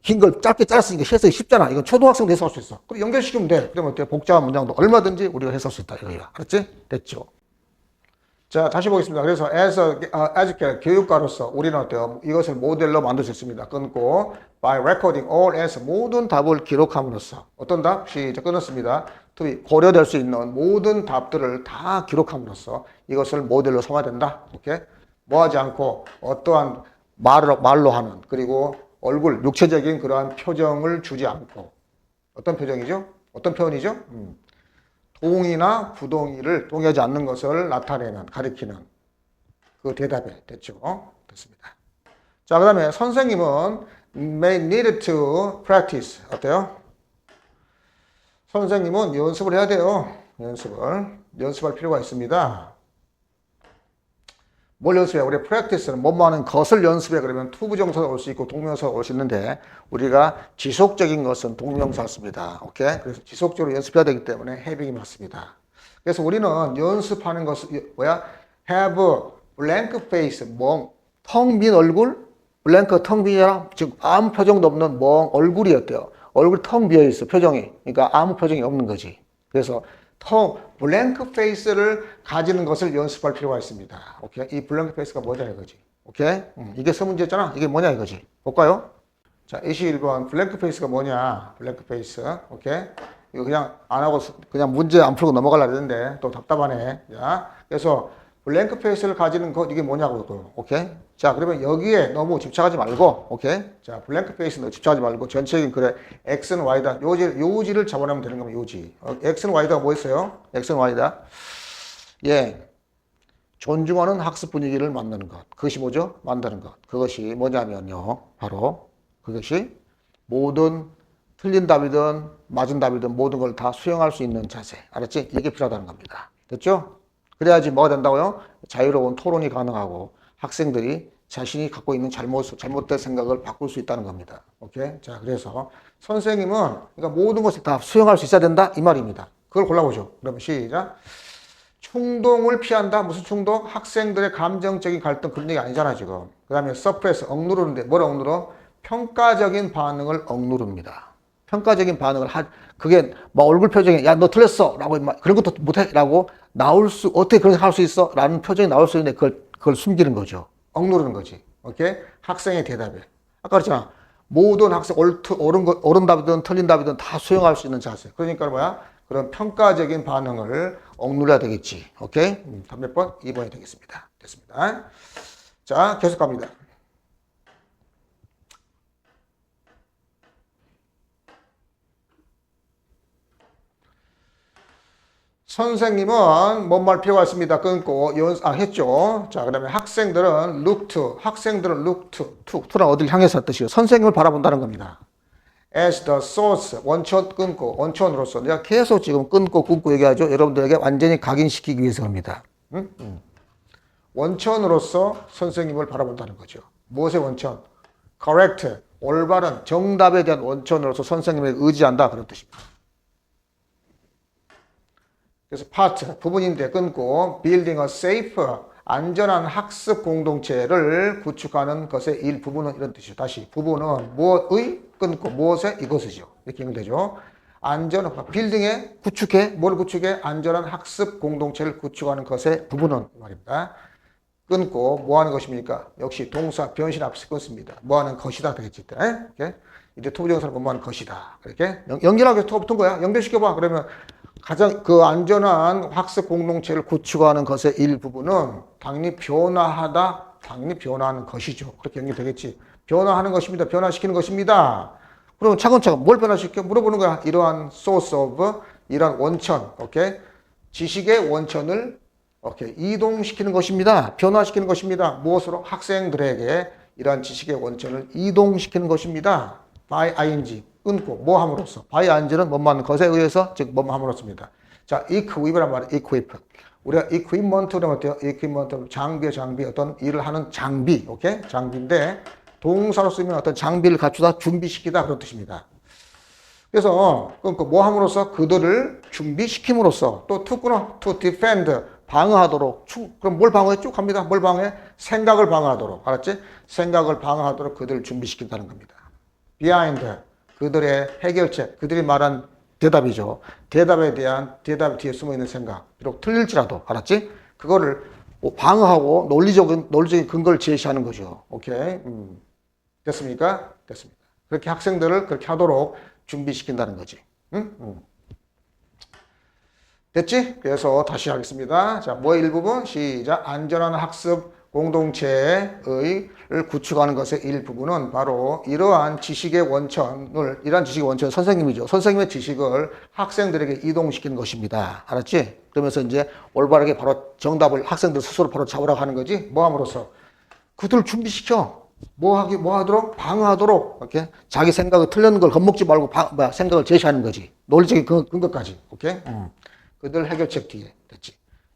긴 걸 짧게 짧았으니까 해석이 쉽잖아. 이건 초등학생도 해석할 수 있어. 그리고 연결시키면 돼. 그러면 어때? 복잡한 문장도 얼마든지 우리가 해석할 수 있다. 이거야. 알았지? 됐죠? 자, 다시 보겠습니다. 그래서 educator, 교육가로서 우리는 어때요? 이것을 모델로 만들 수 있습니다. 끊고 by recording all answers, 모든 답을 기록함으로써. 어떤 답? 시작. 끊었습니다. to be 고려될 수 있는 모든 답들을 다 기록함으로써 이것을 모델로 삼아야 된다. 오케이? 뭐 하지 않고 어떠한 말로 하는, 그리고 얼굴, 육체적인 그러한 표정을 주지 않고. 어떤 표정이죠? 어떤 표현이죠? 동의나 부동의를 동의하지 않는 것을 나타내는, 가리키는 그 대답에 됐죠. 됐습니다. 자, 그 다음에 선생님은 may need to practice. 어때요? 선생님은 연습을 해야 돼요. 연습할 필요가 있습니다. 뭘 연습해? 우리 practice는 뭐뭐 하는 것을 연습해. 그러면 to 부정사가 올 수 있고 동명사가 올 수 있는데, 우리가 지속적인 것은 동명사가 씁니다. 오케이? 그래서 지속적으로 연습해야 되기 때문에 having이 맞습니다. 그래서 우리는 연습하는 것은 뭐야? have a blank face, 텅 빈 얼굴? blank, 텅 빈이라, 즉 아무 표정도 없는 얼굴이 어때요? 얼굴이 텅 비어 있어, 표정이. 그러니까 아무 표정이 없는 거지. 그래서 블랭크 페이스를 가지는 것을 연습할 필요가 있습니다. 오케이? 이 블랭크 페이스가 뭐냐 이거지. 오케이? 이게 서문제였잖아. 이게 뭐냐 이거지. 볼까요? 자, 21번 블랭크 페이스가 뭐냐? 블랭크 페이스. 오케이? 이거 그냥 안 하고 그냥 문제 안 풀고 넘어가려고 했는데 또 답답하네. 자, 그래서 블랭크 페이스를 가지는 것 이게 뭐냐고 또. 오케이? 자, 그러면 여기에 너무 집착하지 말고, 오케이? 자, 블랭크 페이스는 집착하지 말고 전체적인 그래 x는 y다. 요지를 잡아내면 되는 겁니다. 요지. x는 y다 뭐였어요? x는 y다. 예. 존중하는 학습 분위기를 만드는 것. 그것이 뭐죠? 만드는 것. 그것이 뭐냐면요. 바로 그것이 모든 틀린 답이든 맞은 답이든 모든 걸 다 수용할 수 있는 자세. 알았지? 이게 필요하다는 겁니다. 됐죠? 그래야지 뭐가 된다고요? 자유로운 토론이 가능하고 학생들이 자신이 갖고 있는 잘못된 생각을 바꿀 수 있다는 겁니다. 오케이? 자, 그래서 선생님은 그러니까 모든 것을 다 수용할 수 있어야 된다? 이 말입니다. 그걸 골라보죠. 그러면 시작. 충동을 피한다. 무슨 충동? 학생들의 감정적인 갈등 그런 얘기 아니잖아 지금. 그 다음에 서프레스 억누르는데 뭘 억누러? 평가적인 반응을 억누릅니다. 평가적인 반응을 그게 막 얼굴 표정에 야 너 틀렸어 라고 그런 것도 못해 라고 어떻게 그렇게 할 수 있어? 라는 표정이 나올 수 있는데 그걸 숨기는 거죠. 억누르는 거지. 오케이? 학생의 대답에. 아까 그랬잖아. 모든 학생 옳은 답이든 틀린 답이든 다 수용할 수 있는 자세. 그러니까 뭐야? 그런 평가적인 반응을 억눌러야 되겠지. 오케이? 답 몇 번? 2번이 되겠습니다. 됐습니다. 자, 계속 갑니다. 선생님은 뭔 말 필요가 있습니다. 끊고 했죠. 자, 그다음에 학생들은 look to는 어디를 향해서 뜻이요? 선생님을 바라본다는 겁니다. as the source 원천 끊고 원천으로서 내가 계속 지금 끊고 얘기하죠. 여러분들에게 완전히 각인시키기 위해서입니다. 원천으로서 선생님을 바라본다는 거죠. 무엇의 원천? correct 올바른 정답에 대한 원천으로서 선생님을 의지한다 그런 뜻입니다. 그래서 part 부분인데 끊고 building a safe 안전한 학습 공동체를 구축하는 것의 일부분은 이런 뜻이죠. 다시 부분은 무엇의 끊고 무엇의 이것이죠. 이렇게 연결되죠. 빌딩에 구축해 뭘 구축해 안전한 학습 공동체를 구축하는 것의 부분은 말입니다. 끊고 뭐 하는 것입니까? 역시 동사 변신 앞서 끊습니다. 뭐 하는 것이다 되겠지. 이렇게 이제 토부정사는 뭐 하는 것이다. 이렇게 연결하게 붙은 거야. 연결시켜봐. 그러면 가장 그 안전한 학습 공동체를 구축하는 것의 일부분은 당연히 변화하는 것이죠. 그렇게 연결되겠지. 변화하는 것입니다. 변화시키는 것입니다. 그러면 차근차근 뭘 변화시켜? 물어보는 거야. 이러한 source of, 이러한 원천, 오케이? 지식의 원천을 오케이 이동시키는 것입니다. 변화시키는 것입니다. 무엇으로? 학생들에게 이러한 지식의 원천을 이동시키는 것입니다. by ing. 끊고 뭐 함으로써 by ing는 뭐만 것에 의해서 즉 뭐만 함으로써입니다. 자, equip란 말은 equip. 우리가 equipment라면 어때요? equipment 장비 어떤 일을 하는 장비, 오케이? 장비인데 동사로 쓰면 어떤 장비를 갖추다 준비시키다 그런 뜻입니다. 그래서 끊고 뭐 함으로써 그들을 준비시킴으로써 또 to defend 방어하도록 그럼 뭘 방어해? 쭉 갑니다. 뭘 방어해? 생각을 방어하도록. 알았지? 생각을 방어하도록 그들을 준비시킨다는 겁니다. behind 그들의 해결책, 그들이 말한 대답이죠. 대답 뒤에 숨어있는 생각. 비록 틀릴지라도, 알았지? 그거를 방어하고 논리적인 근거를 제시하는 거죠. 오케이. 됐습니까? 됐습니다. 그렇게 학생들을 그렇게 하도록 준비시킨다는 거지. 됐지? 그래서 다시 하겠습니다. 자, 뭐의 일부분? 시작. 안전한 학습 공동체를 구축하는 것의 일부분은 바로 이러한 지식의 원천은 선생님이죠. 선생님의 지식을 학생들에게 이동시키는 것입니다. 알았지? 그러면서 이제 올바르게 바로 정답을 학생들 스스로 바로 잡으라고 하는 거지. 뭐 함으로써? 그들을 준비시켜. 뭐 하도록? 방어하도록. 이렇게 자기 생각을 틀린 걸 겁먹지 말고 생각을 제시하는 거지. 논리적인 근거까지. 오케이? 그들 해결책 뒤에. 됐지?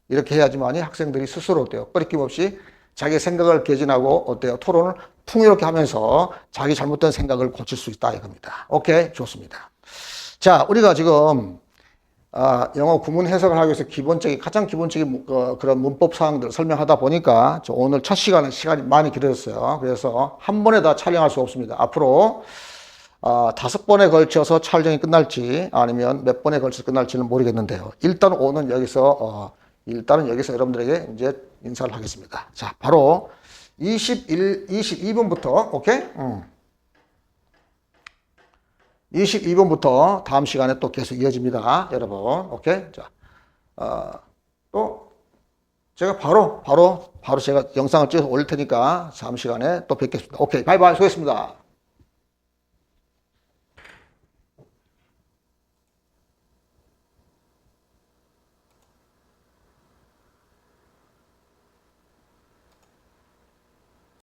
이렇게 해야지만이 학생들이 스스로 어때요? 꺼리낌 없이 자기 생각을 개진하고 어때요? 토론을 풍요롭게 하면서 자기 잘못된 생각을 고칠 수 있다 이겁니다. 오케이, 좋습니다. 자, 우리가 지금 영어 구문 해석을 하기 위해서 가장 기본적인 그런 문법 사항들을 설명하다 보니까 오늘 첫 시간이 많이 길어졌어요. 그래서 한 번에 다 촬영할 수 없습니다. 앞으로 5번에 걸쳐서 촬영이 끝날지 아니면 몇 번에 걸쳐서 끝날지는 모르겠는데요. 일단 오늘 여기서 여러분들에게 이제 인사를 하겠습니다. 자, 바로 22분부터, 오케이? 22분부터 다음 시간에 또 계속 이어집니다. 여러분, 오케이? 자, 또, 제가 바로 제가 영상을 찍어서 올릴 테니까 다음 시간에 또 뵙겠습니다. 오케이, 바이바이, 수고했습니다.